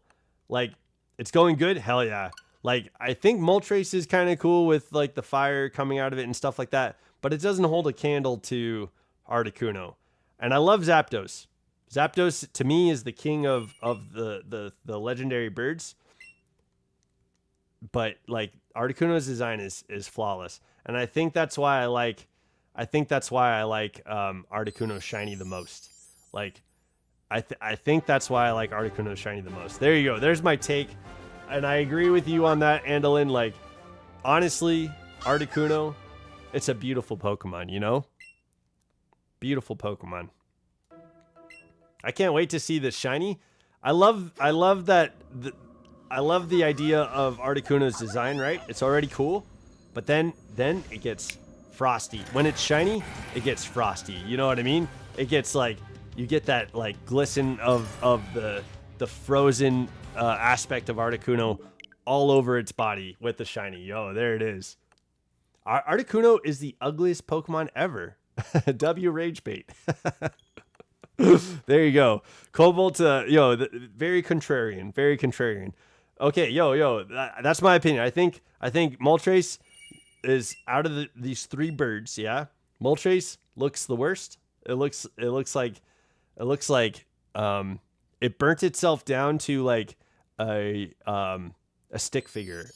Like, it's going good. Hell yeah. Like, I think Moltres is kind of cool with like the fire coming out of it and stuff like that, but it doesn't hold a candle to Articuno. And I love Zapdos. Zapdos to me is the king of the legendary birds. But like Articuno's design is flawless. And I think that's why I like Articuno shiny the most. Like I think that's why I like Articuno shiny the most. There you go. There's my take. And I agree with you on that, Andalin. Like, honestly, Articuno, it's a beautiful Pokemon, Beautiful Pokemon. I can't wait to see this shiny. I love that. I love the idea of Articuno's design, right? It's already cool, but then it gets frosty. When it's shiny, it gets frosty. You know what I mean? It gets like, you get that like glisten of the frozen aspect of Articuno all over its body with the shiny. Yo, there it is. Articuno is the ugliest Pokemon ever. W Rage Bait. There you go. Cobalt, very contrarian. Okay, that's my opinion. I think Moltres is out of these three birds. Yeah, Moltres looks the worst. It looks like it burnt itself down to like a stick figure.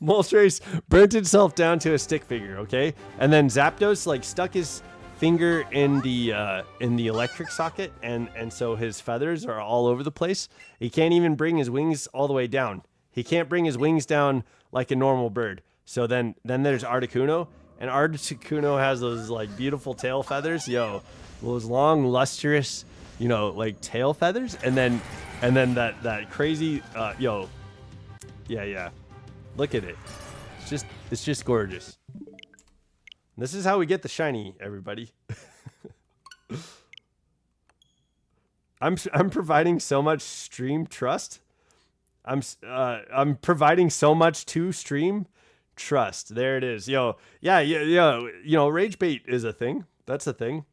Moltres burnt himself down to a stick figure, okay? And then Zapdos like stuck his finger in the electric socket, and so his feathers are all over the place. He can't even bring his wings all the way down. He can't bring his wings down like a normal bird. So then there's Articuno, and Articuno has those like beautiful tail feathers, those long lustrous, like tail feathers, and then that crazy yeah. Look at it. It's just gorgeous. This is how we get the shiny, everybody. I'm providing so much stream trust. I'm providing so much to stream trust. There it is. Rage bait is a thing. That's a thing.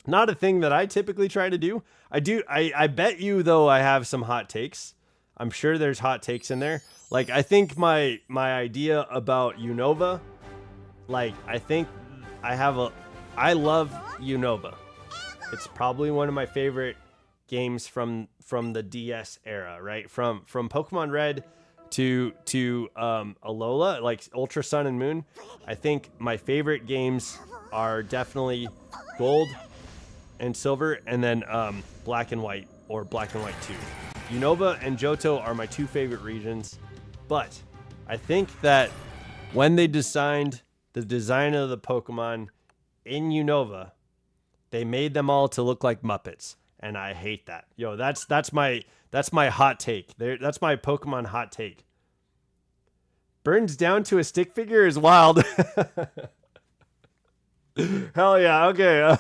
Not a thing that I typically try to do. I bet you though I have some hot takes. I'm sure there's hot takes in there. Like I think my idea about Unova, like I love Unova. It's probably one of my favorite games from the DS era, right? From Pokemon Red to Alola, like Ultra Sun and Moon. I think my favorite games are definitely Gold and Silver, and then Black and White, or Black and White 2. Unova and Johto are my two favorite regions, but I think that when they designed the design of the Pokemon in Unova, they made them all to look like Muppets, and I hate that. That's my hot take. That's my Pokemon hot take. Burns down to a stick figure is wild. Hell yeah, okay.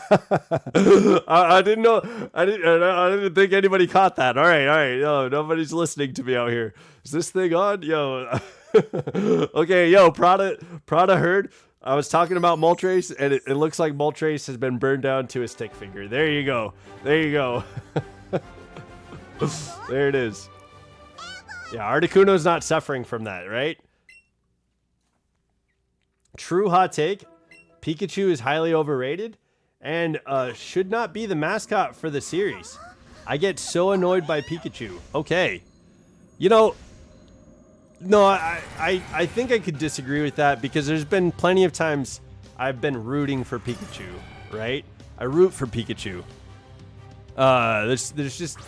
I didn't know. I didn't think anybody caught that. All right. Nobody's listening to me out here. Is this thing on? Okay, Prada heard. I was talking about Moltres, and it looks like Moltres has been burned down to a stick figure. There you go. There it is. Yeah, Articuno's not suffering from that, right? True hot take. Pikachu is highly overrated and should not be the mascot for the series. I get so annoyed by Pikachu. Okay. No, I think I could disagree with that, because there's been plenty of times I've been rooting for Pikachu, right? I root for Pikachu. There's just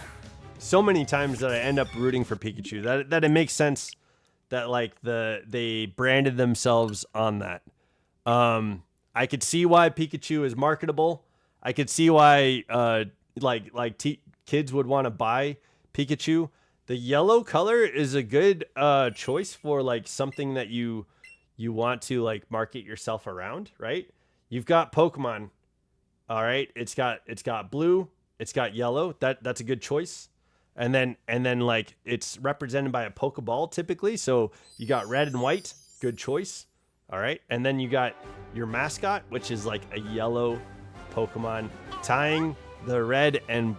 so many times that I end up rooting for Pikachu that it makes sense that like they branded themselves on that. I could see why Pikachu is marketable. I could see why kids would want to buy Pikachu. The yellow color is a good choice for like something that you want to like market yourself around, right? You've got Pokemon. All right, it's got blue, it's got yellow. That's a good choice. And then like it's represented by a Pokeball typically. So you got red and white, good choice. All right, and then you got your mascot, which is like a yellow Pokemon, tying the red and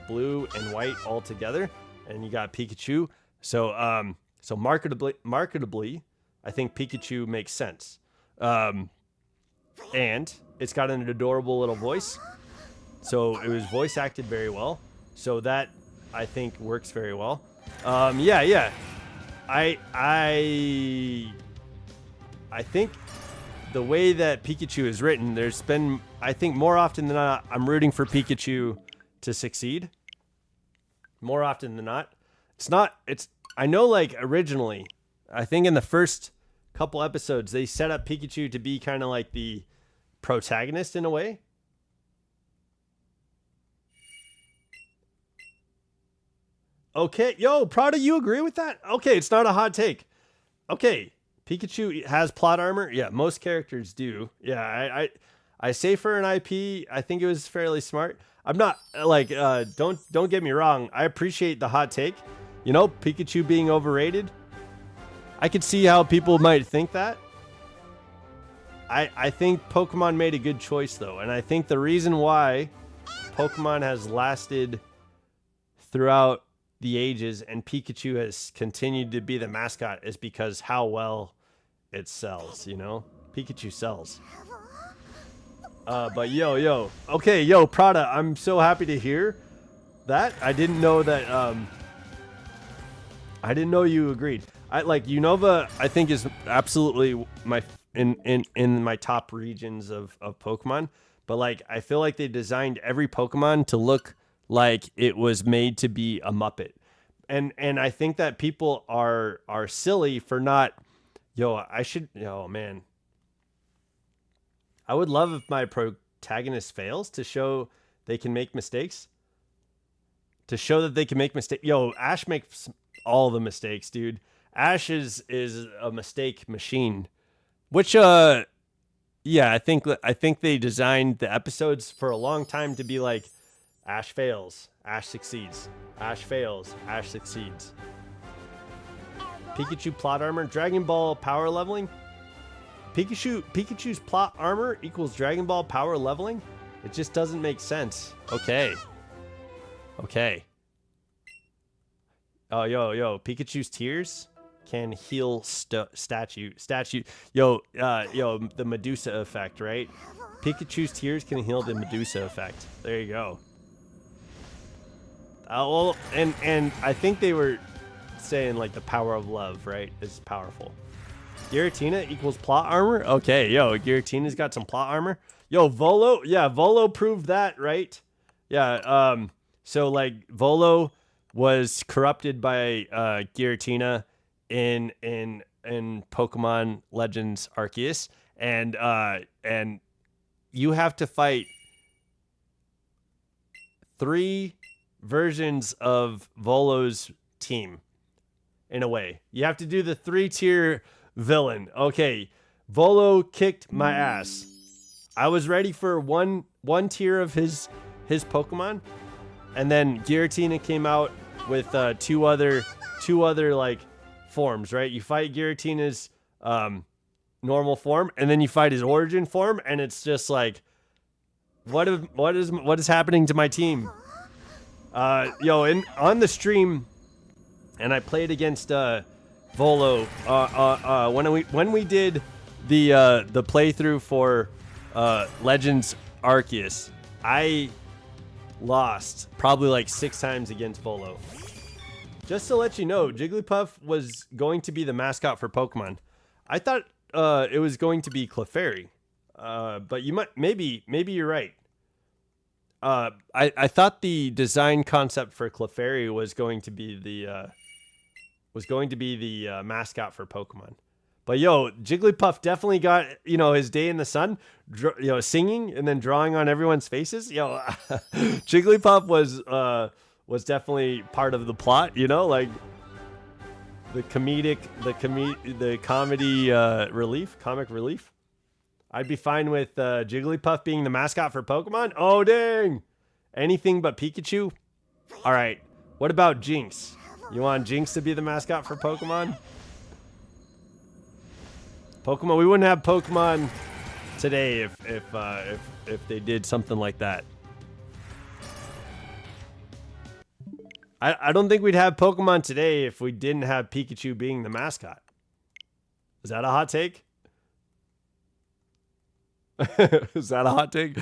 blue and white all together, and you got Pikachu. So marketably, I think Pikachu makes sense. And it's got an adorable little voice, so it was voice acted very well. So that I think works very well. I think the way that Pikachu is written, there's been, I think more often than not, I'm rooting for Pikachu to succeed. More often than not. I know like originally, I think in the first couple episodes, they set up Pikachu to be kind of like the protagonist in a way. Okay, Prada, you agree with that? Okay, it's not a hot take. Okay. Pikachu has plot armor. Yeah, most characters do. Yeah, I say for an IP, I think it was fairly smart. I'm not like don't get me wrong. I appreciate the hot take. Pikachu being overrated. I could see how people might think that. I think Pokemon made a good choice though, and I think the reason why Pokemon has lasted throughout the ages and Pikachu has continued to be the mascot is because how well it sells, Pikachu sells. But okay, Prada, I'm so happy to hear that. I didn't know that. I didn't know you agreed. I like Unova. I think is absolutely my in my top regions of Pokemon. But like, I feel like they designed every Pokemon to look like it was made to be a Muppet, and I think that people are silly for not. Yo, I should. Yo, man, I would love if my protagonist fails to show they can make mistakes. To show that they can make mistakes. Yo, Ash makes all the mistakes, dude. Ash is a mistake machine. Which yeah, I think they designed the episodes for a long time to be like Ash fails, Ash succeeds. Ash fails, Ash succeeds. Pikachu plot armor, Dragon Ball power leveling. Pikachu's plot armor equals Dragon Ball power leveling? It just doesn't make sense. Okay. Okay. Oh, yo, Pikachu's tears can heal statue. Yo, the Medusa effect, right? Pikachu's tears can heal the Medusa effect. There you go. Well, and I think they were saying like the power of love, right? Is powerful. Giratina equals plot armor. Okay, yo, Giratina's got some plot armor. Yo, Volo, yeah, Volo proved that, right? Yeah. So like Volo was corrupted by Giratina in Pokemon Legends Arceus, and you have to fight 3 versions of Volo's team. In a way, you have to do the 3-tier villain. Okay, Volo kicked my ass. I was ready for one tier of his Pokemon, and then Giratina came out with two other like forms, right? You fight Giratina's normal form, and then you fight his origin form, and it's just like, what is happening to my team? Yo, on the stream, and I played against Volo when we did the playthrough for Legends Arceus. I lost probably like 6 times against Volo. Just to let you know, Jigglypuff was going to be the mascot for Pokemon. I thought it was going to be Clefairy, but maybe you're right. I thought the design concept for Clefairy was going to be the mascot for Pokemon. But yo, Jigglypuff definitely got, his day in the sun, singing and then drawing on everyone's faces. Yo, Jigglypuff was definitely part of the plot, like the comic relief. I'd be fine with Jigglypuff being the mascot for Pokemon. Oh, dang. Anything but Pikachu? All right. What about Jinx? You want Jinx to be the mascot for Pokemon? We wouldn't have Pokemon today if they did something like that. I don't think we'd have Pokemon today if we didn't have Pikachu being the mascot. Is that a hot take? Is that a hot take?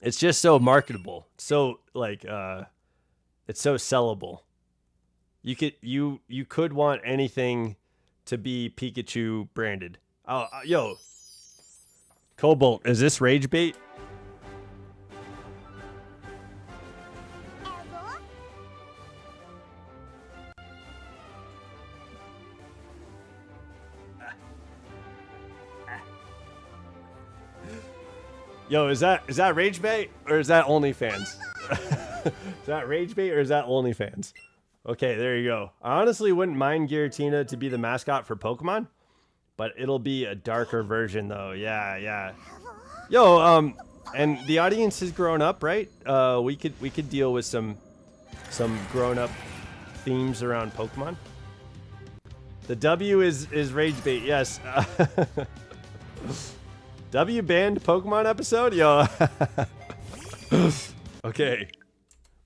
It's just so marketable. So like it's so sellable. You could want anything to be Pikachu branded. Oh, yo. Cobalt, is this rage bait? Yo, is that rage bait or is that OnlyFans? Is that rage bait or is that OnlyFans? Okay, there you go. I honestly wouldn't mind Giratina to be the mascot for Pokemon, but it'll be a darker version though. Yeah. Yo, and the audience has grown up, right? We could deal with some grown up themes around Pokemon. The W is rage bait. Yes. W banned Pokemon episode? Yo. Okay.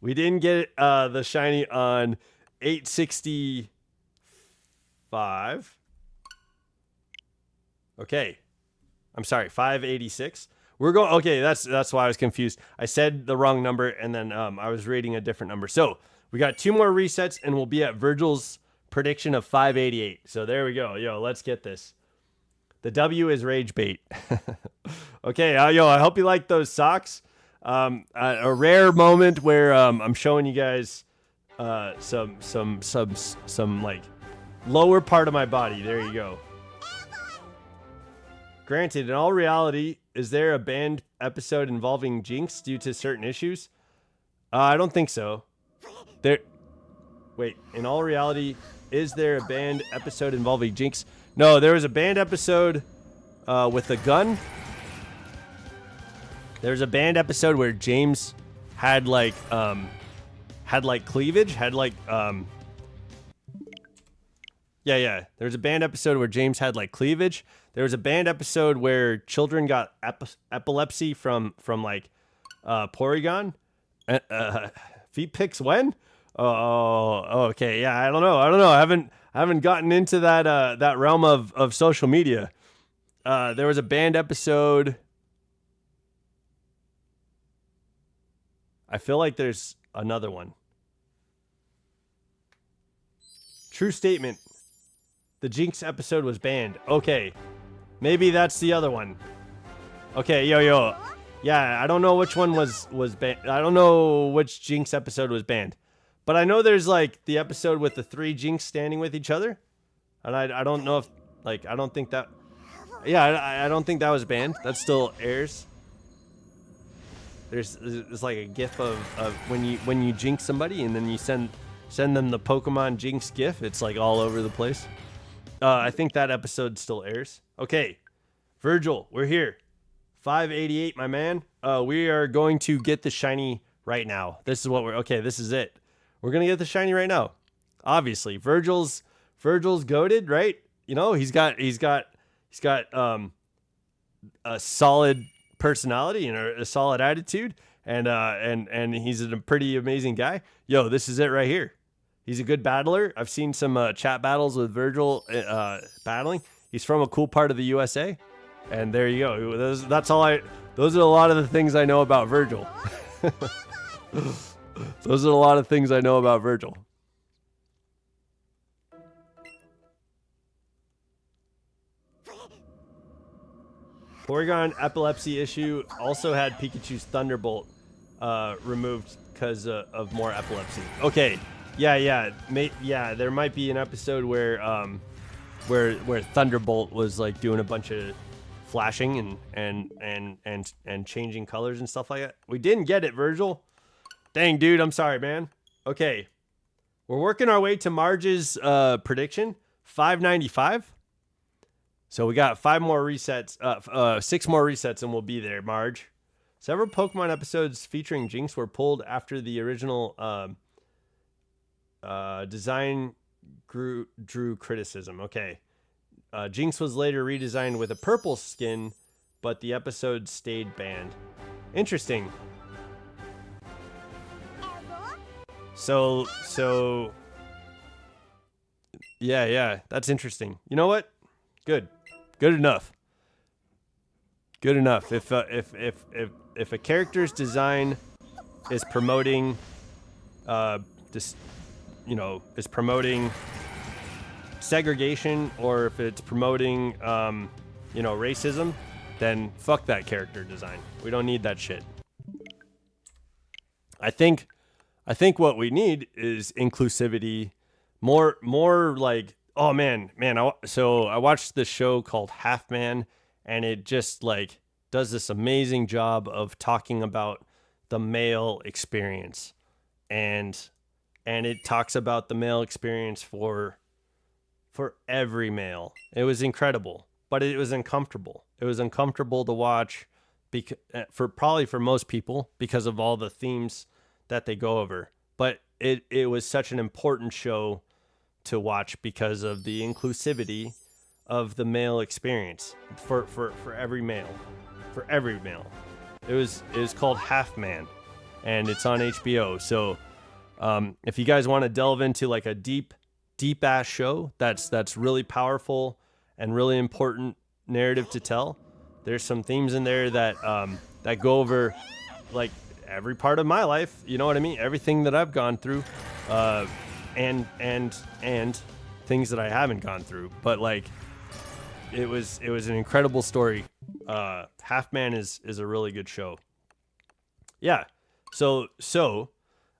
We didn't get the shiny on 865. Okay. I'm sorry, 586. We're going. Okay, that's why I was confused. I said the wrong number, and then I was rating a different number. So we got 2 more resets, and we'll be at Virgil's prediction of 588. So there we go. Yo, let's get this. The W is rage bait. Okay, yo, I hope you like those socks. A rare moment where I'm showing you guys some like lower part of my body. There you go. Granted, in all reality, is there a banned episode involving Jinx due to certain issues? I don't think so. Wait, in all reality, is there a banned episode involving Jinx? No, there was a banned episode with a gun. There was a banned episode where James had like cleavage, yeah. There's a banned episode where James had like cleavage. There was a banned episode where children got epilepsy from like Porygon. Feet pics when? Oh, okay. Yeah, I don't know. I haven't gotten into that realm of social media. There was a banned episode. I feel like there's another one. True statement. The Jinx episode was banned. Okay. Maybe that's the other one. Okay, yo. Yeah, I don't know which one was banned. I don't know which Jinx episode was banned. But I know there's like the episode with the 3 Jinx standing with each other. And I don't know if like I don't think that I don't think that was banned. That still airs. There's like a gif of when you jinx somebody and then you send them the Pokemon Jinx gif. It's like all over the place. I think that episode still airs. Okay, Virgil, we're here. 588, my man. We are going to get the shiny right now. This is what this is it. We're gonna get the shiny right now. Obviously, Virgil's goated, right? You know, he's got a solid personality and a solid attitude, and he's a pretty amazing guy. Yo, this is it right here. He's a good battler. I've seen some chat battles with Virgil battling. He's from a cool part of the USA, and there you go. Those are a lot of the things I know about Virgil. Those are a lot of things I know about Virgil. Porygon epilepsy issue also had Pikachu's Thunderbolt removed because of more epilepsy. Okay, yeah. There might be an episode where Thunderbolt was like doing a bunch of flashing and changing colors and stuff like that. We didn't get it, Virgil. Dang, dude, I'm sorry, man. Okay, we're working our way to Marge's prediction, 595. So we got 5 more resets, 6 more resets, and we'll be there, Marge. Several Pokemon episodes featuring Jinx were pulled after the original design drew criticism. Okay. Jinx was later redesigned with a purple skin, but the episode stayed banned. Interesting. So yeah, that's interesting. You know what? Good enough. If a character's design is promoting is promoting segregation, or if it's promoting racism, then fuck that character design. We don't need that shit. I think what we need is inclusivity, more like, oh man. So I watched this show called Half Man, and it just like does this amazing job of talking about the male experience, and it talks about the male experience for every male. It was incredible, but it was uncomfortable. It was uncomfortable to watch for most people because of all the themes that they go over. But it was such an important show to watch because of the inclusivity of the male experience for every male. For every male. It was called Half Man, and it's on HBO. So if you guys want to delve into like a deep ass show that's really powerful and really important narrative to tell, There's some themes in there that that go over like every part of my life. You know what I mean? Everything that I've gone through, and things that I haven't gone through. But like, it was an incredible story. Half Man is a really good show. Yeah. So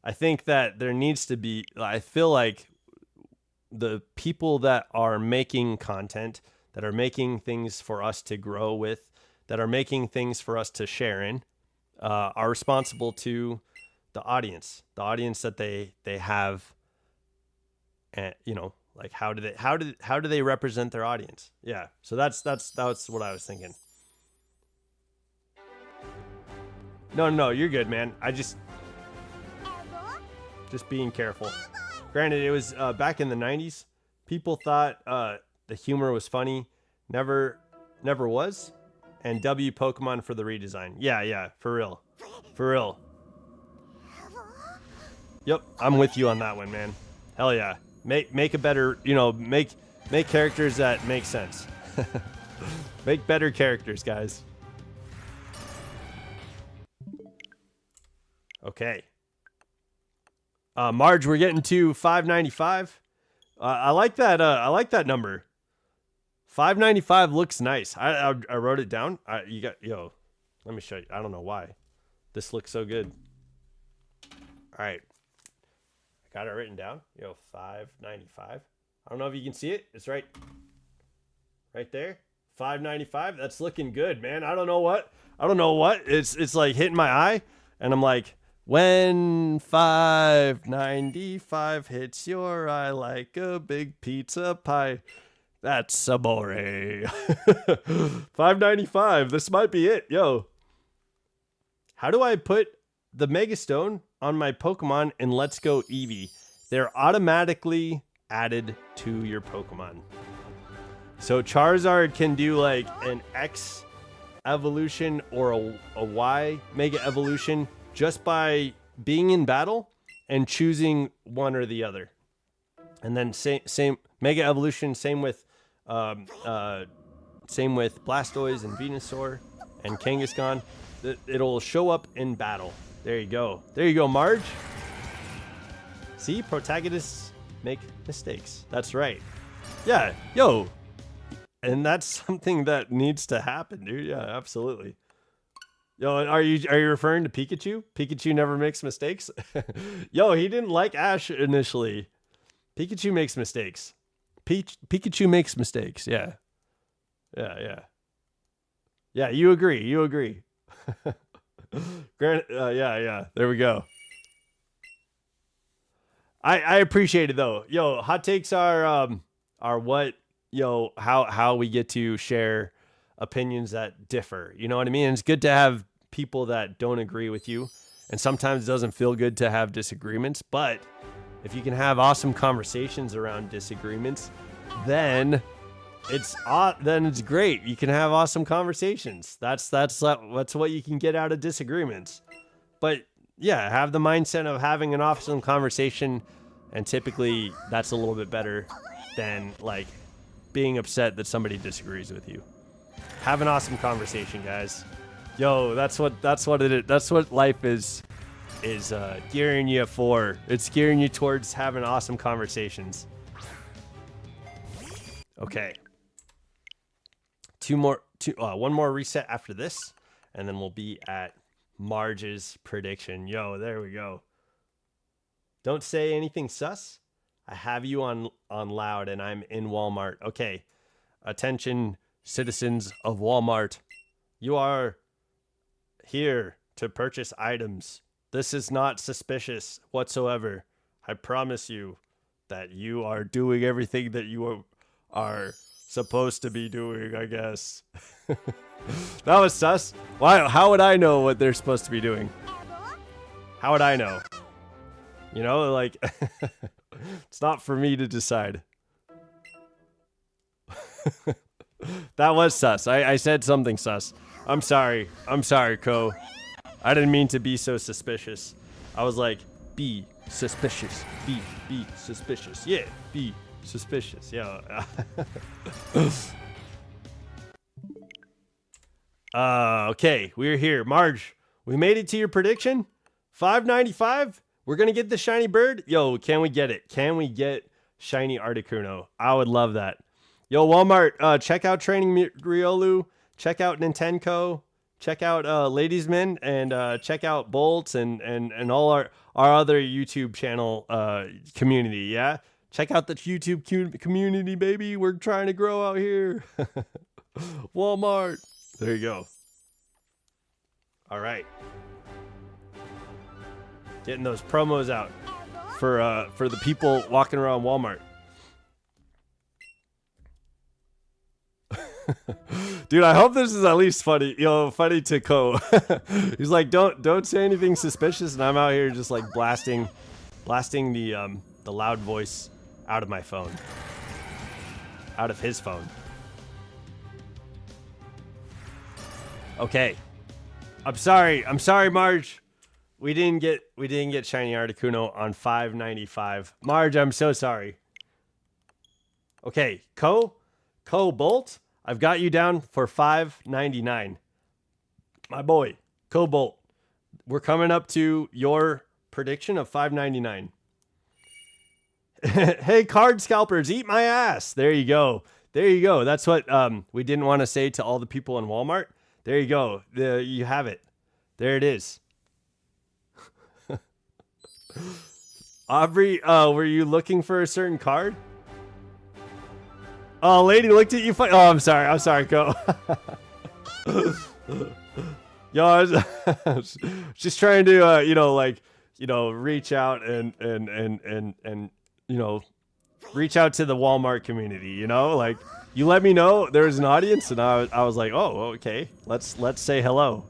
I think that there needs to be. I feel like the people that are making content, that are making things for us to grow with, that are making things for us to share in, are responsible to the audience that they have. And you know, like how do they represent their audience? Yeah. So that's what I was thinking. No, you're good, man. I just being careful. Granted, it was back in the 90s. People thought the humor was funny. Never was. And W Pokemon for the redesign. Yeah, for real. Yep, I'm with you on that one, man. Hell yeah. Make a better, you know, make characters that make sense. Make better characters, guys. Okay. Marge, we're getting to 595. I like that. I like that number. 595 looks nice. I wrote it down. Let me show you. I don't know why. This looks so good. All right. I got it written down. 595. I don't know if you can see it. It's right there. 595. That's looking good, man. I don't know what. It's like hitting my eye, and I'm like, when 595 hits your eye like a big pizza pie, that's amore. 595. This might be it. Yo. How do I put the Mega Stone on my Pokemon in Let's Go Eevee? They're automatically added to your Pokemon. So Charizard can do like an X evolution or a Y Mega Evolution just by being in battle and choosing one or the other. And then same Mega Evolution, same with Blastoise and Venusaur and Kangaskhan. It'll show up in battle. There you go, Marge. See, protagonists make mistakes. That's right. Yeah, yo. And that's something that needs to happen, dude. Yeah, absolutely. Yo, are you referring to Pikachu? Pikachu never makes mistakes? Yo, he didn't like Ash initially. Pikachu makes mistakes. Pikachu makes mistakes. Yeah. Yeah, you agree. Yeah. There we go. I appreciate it though. Yo, hot takes are what, how we get to share opinions that differ. You know what I mean? And it's good to have people that don't agree with you. And sometimes it doesn't feel good to have disagreements, but if you can have awesome conversations around disagreements, then it's great. You can have awesome conversations. That's what you can get out of disagreements. But yeah, have the mindset of having an awesome conversation, and typically that's a little bit better than like being upset that somebody disagrees with you. Have an awesome conversation, guys. Yo, that's what it is. That's what life is gearing you for. It's gearing you towards having awesome conversations. Okay. One more reset after this, and then we'll be at Marge's prediction. Yo, there we go. Don't say anything sus. I have you on loud, and I'm in Walmart. Okay. Attention, citizens of Walmart. You are here to purchase items. This is not suspicious whatsoever. I promise you that you are doing everything that you are supposed to be doing, I guess. That was sus. Why? How would I know what they're supposed to be doing? How would I know? You know, like, it's not for me to decide. That was sus. I said something sus. I'm sorry, Ko. I didn't mean to be so suspicious. I was like, be suspicious. Be suspicious. Yeah, be suspicious. Yeah. Okay, we're here. Marge, we made it to your prediction. 595. We're gonna get the shiny bird. Yo, can we get it? Can we get shiny Articuno? I would love that. Yo, Walmart, check out Training Riolu. Check out Nintendo. Check out Ladiesman, and check out Bolts and all our other YouTube channel community. Yeah, check out the YouTube community, baby. We're trying to grow out here. Walmart. There you go. All right. Getting those promos out for the people walking around Walmart. Dude, I hope this is at least funny. Funny to Ko. He's like, don't say anything suspicious, and I'm out here just like blasting the loud voice out of my phone, out of his phone. Okay, I'm sorry, Marge. We didn't get shiny Articuno on 595. Marge, I'm so sorry. Okay, Ko Bolt, I've got you down for 599. My boy, Ko Bolt. We're coming up to your prediction of 599. Hey, card scalpers, eat my ass. There you go. There you go. That's what we didn't want to say to all the people in Walmart. There you go. You have it. There it is. Aubrey, were you looking for a certain card? Oh, lady looked at you funny. Oh, I'm sorry, Ko. Yo, I was just trying to, reach out and reach out to the Walmart community. Like you let me know there was an audience, and I was like, oh, okay, let's say hello.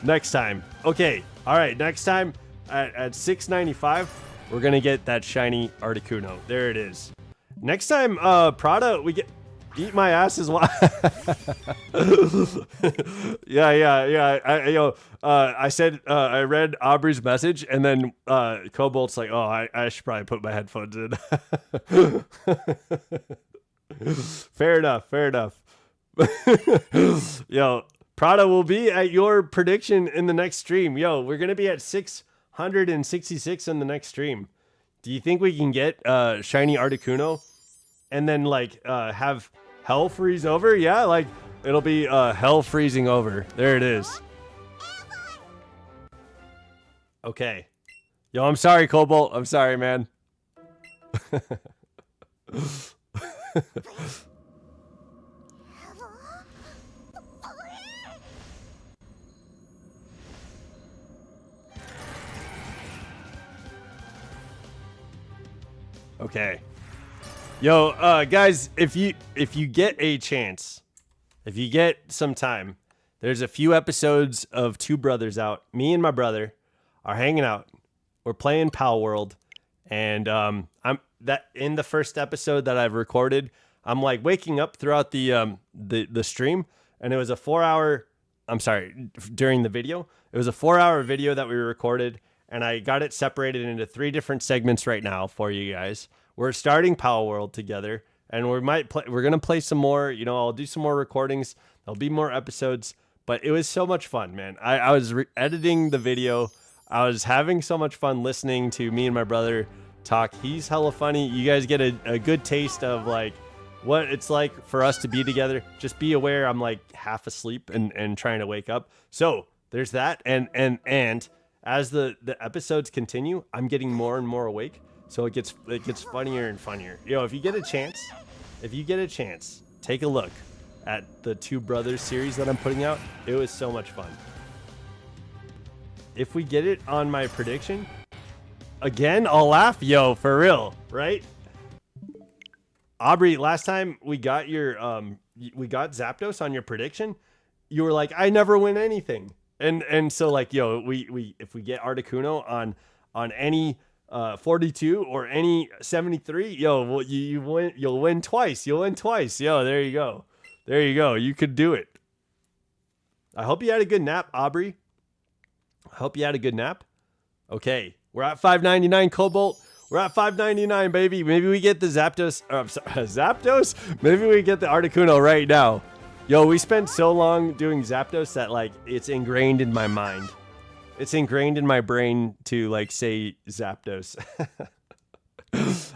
Next time, okay, all right, next time at 695, we're gonna get that shiny Articuno. There it is. Next time, Prada, we get eat my ass as well. Yeah. I said I read Aubrey's message, and then Cobalt's like, oh, I should probably put my headphones in. Fair enough. Yo, Prada will be at your prediction in the next stream. Yo, we're gonna be at 666 in the next stream. Do you think we can get shiny Articuno and then have hell freeze over? Yeah, like it'll be hell freezing over. There it is. Okay. Yo, I'm sorry, Cobalt. I'm sorry, man. Okay. Yo, guys, if you get a chance, if you get some time, there's a few episodes of Two Brothers out. Me and my brother are hanging out. We're playing Pal World, and I'm that in the first episode that I've recorded, I'm like waking up throughout the stream, and it was a 4-hour. I'm sorry, during the video, it was a 4-hour video that we recorded, and I got it separated into 3 different segments right now for you guys. We're starting Power World together, and we're gonna play some more. I'll do some more recordings. There'll be more episodes, but it was so much fun, man. I was editing the video. I was having so much fun listening to me and my brother talk. He's hella funny. You guys get a good taste of like what it's like for us to be together. Just be aware I'm like half asleep and trying to wake up. So there's that, and as the episodes continue, I'm getting more and more awake. So it gets funnier and funnier. If you get a chance, take a look at the Two Brothers series that I'm putting out. It was so much fun. If we get it on my prediction, again, I'll laugh. Yo, for real, right? Aubrey, last time we got we got Zapdos on your prediction, you were like, I never win anything. And so like, we if we get Articuno on any 42 or any 73, you'll win twice. You'll win twice. There you go. You could do it. I hope you had a good nap, Aubrey. I hope you had a good nap. Okay, we're at 599, Cobalt. We're at 599, baby. Maybe we get the Zapdos. Zapdos? Maybe we get the Articuno right now. Yo, we spent so long doing Zapdos that like it's ingrained in my mind. It's ingrained in my brain to like say Zapdos.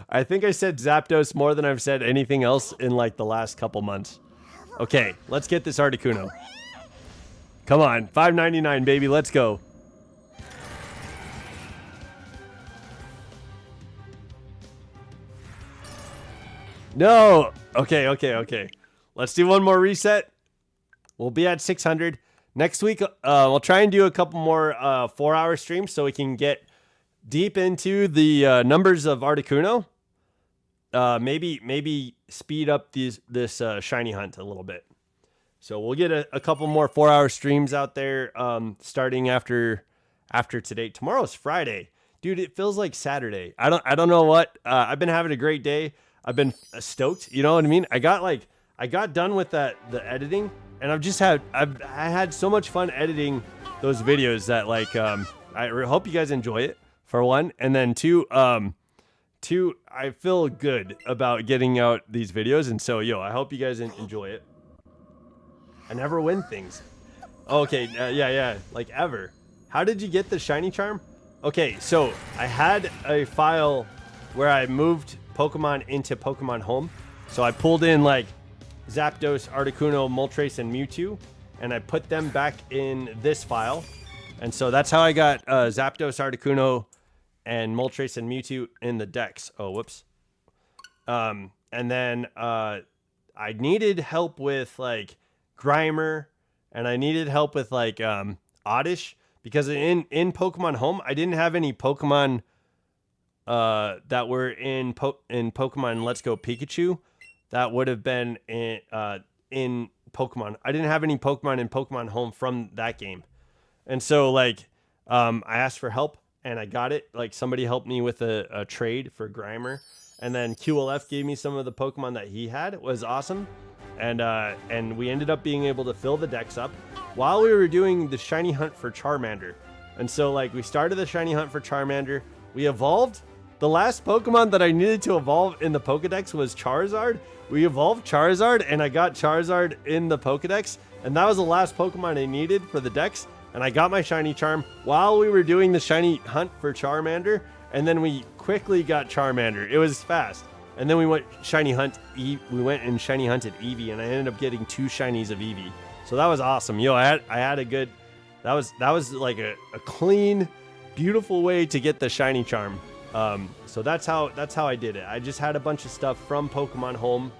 I think I said Zapdos more than I've said anything else in like the last couple months. Okay, let's get this Articuno. Come on, $5.99, baby, let's go. No. Okay. Let's do one more reset. We'll be at 600 next week. We'll try and do a couple more 4-hour streams so we can get deep into the numbers of Articuno. Maybe speed up this shiny hunt a little bit. So we'll get a couple more 4-hour streams out there starting after today. Tomorrow's Friday, dude. It feels like Saturday. I don't know what. I've been having a great day. I've been stoked. You know what I mean? I got done with the editing, and I had so much fun editing those videos that like I hope you guys enjoy it for one, and then two, I feel good about getting out these videos, and so I hope you guys enjoy it. I never win things. Okay, yeah, like ever. How did you get the shiny charm? Okay, so I had a file where I moved Pokemon into Pokemon Home. So I pulled in like Zapdos, Articuno, Moltres, and Mewtwo, and I put them back in this file. And so that's how I got Zapdos, Articuno, and Moltres and Mewtwo in the decks. Oh, whoops. And then I needed help with like Grimer, and I needed help with like Oddish, because in Pokemon Home I didn't have any Pokemon that were in Pokemon Let's Go Pikachu that would have been in Pokemon. I didn't have any Pokemon in Pokemon Home from that game, and so like I asked for help and I got it. Like somebody helped me with a trade for Grimer, and then QLF gave me some of the Pokemon that he had. It was awesome. And we ended up being able to fill the decks up while we were doing the shiny hunt for Charmander. And so like we started the shiny hunt for Charmander. We evolved. The last Pokemon that I needed to evolve in the Pokedex was Charizard. We evolved Charizard, and I got Charizard in the Pokedex. And that was the last Pokemon I needed for the dex. And I got my shiny charm while we were doing the shiny hunt for Charmander. And then we quickly got Charmander. It was fast. And then we went shiny hunt. We went and shiny hunted Eevee, and I ended up getting 2 shinies of Eevee. So that was awesome. I had a good. That was like a clean, beautiful way to get the shiny charm. So that's how I did it. I just had a bunch of stuff from Pokemon Home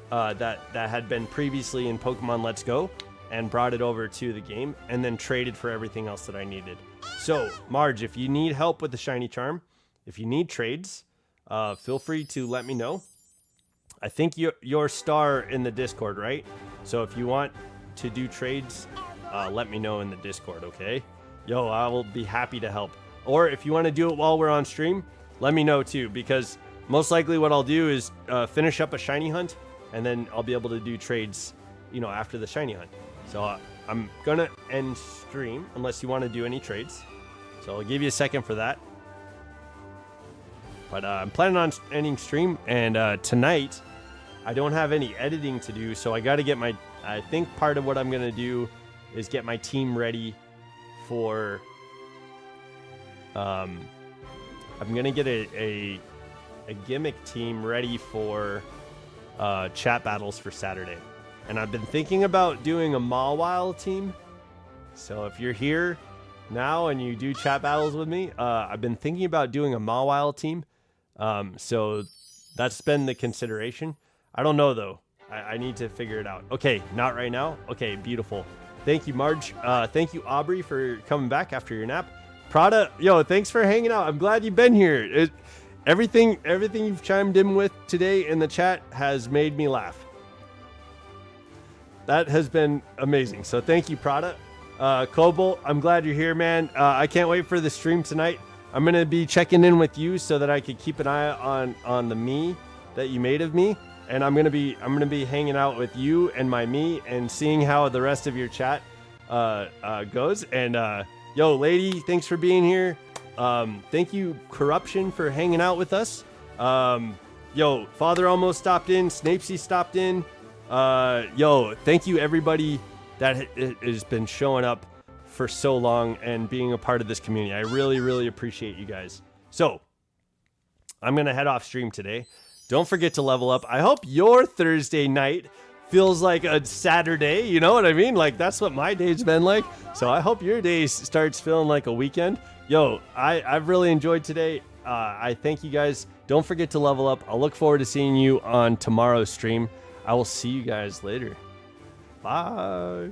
that had been previously in Pokemon Let's Go, and brought it over to the game, and then traded for everything else that I needed. So Marge, if you need help with the shiny charm, if you need trades, feel free to let me know. I think you're star in the Discord, right? So if you want to do trades, let me know in the Discord, okay? I will be happy to help. Or if you want to do it while we're on stream, let me know too, because most likely what I'll do is finish up a shiny hunt, and then I'll be able to do trades, after the shiny hunt. So I'm gonna end stream unless you want to do any trades. So I'll give you a second for that. But I'm planning on ending stream, and tonight I don't have any editing to do, so I got to get I think part of what I'm going to do is get my team ready for, I'm going to get a gimmick team ready for chat battles for Saturday. And I've been thinking about doing a Mawile team. So if you're here now and you do chat battles with me, I've been thinking about doing a Mawile team. So that's been the consideration. I don't know though. I need to figure it out. Okay, not right now. Okay, beautiful. Thank you, Marge. Thank you, Aubrey, for coming back after your nap. Prada, thanks for hanging out. I'm glad you've been here. Everything you've chimed in with today in the chat has made me laugh. That has been amazing. So thank you, Prada. Cobalt, I'm glad you're here, man. I can't wait for the stream tonight. I'm going to be checking in with you so that I could keep an eye on the me that you made of me. And I'm going to be hanging out with you and my me and seeing how the rest of your chat goes. And lady, thanks for being here. Thank you, Corruption, for hanging out with us. Father almost stopped in. Snapesy stopped in. Yo, thank you everybody that has been showing up for so long and being a part of this community. I really, really appreciate you guys. So I'm going to head off stream today. Don't forget to level up. I hope your Thursday night feels like a Saturday. You know what I mean? Like, that's what my day's been like. So I hope your day starts feeling like a weekend. Yo, I've really enjoyed today. I thank you guys. Don't forget to level up. I'll look forward to seeing you on tomorrow's stream. I will see you guys later. Bye.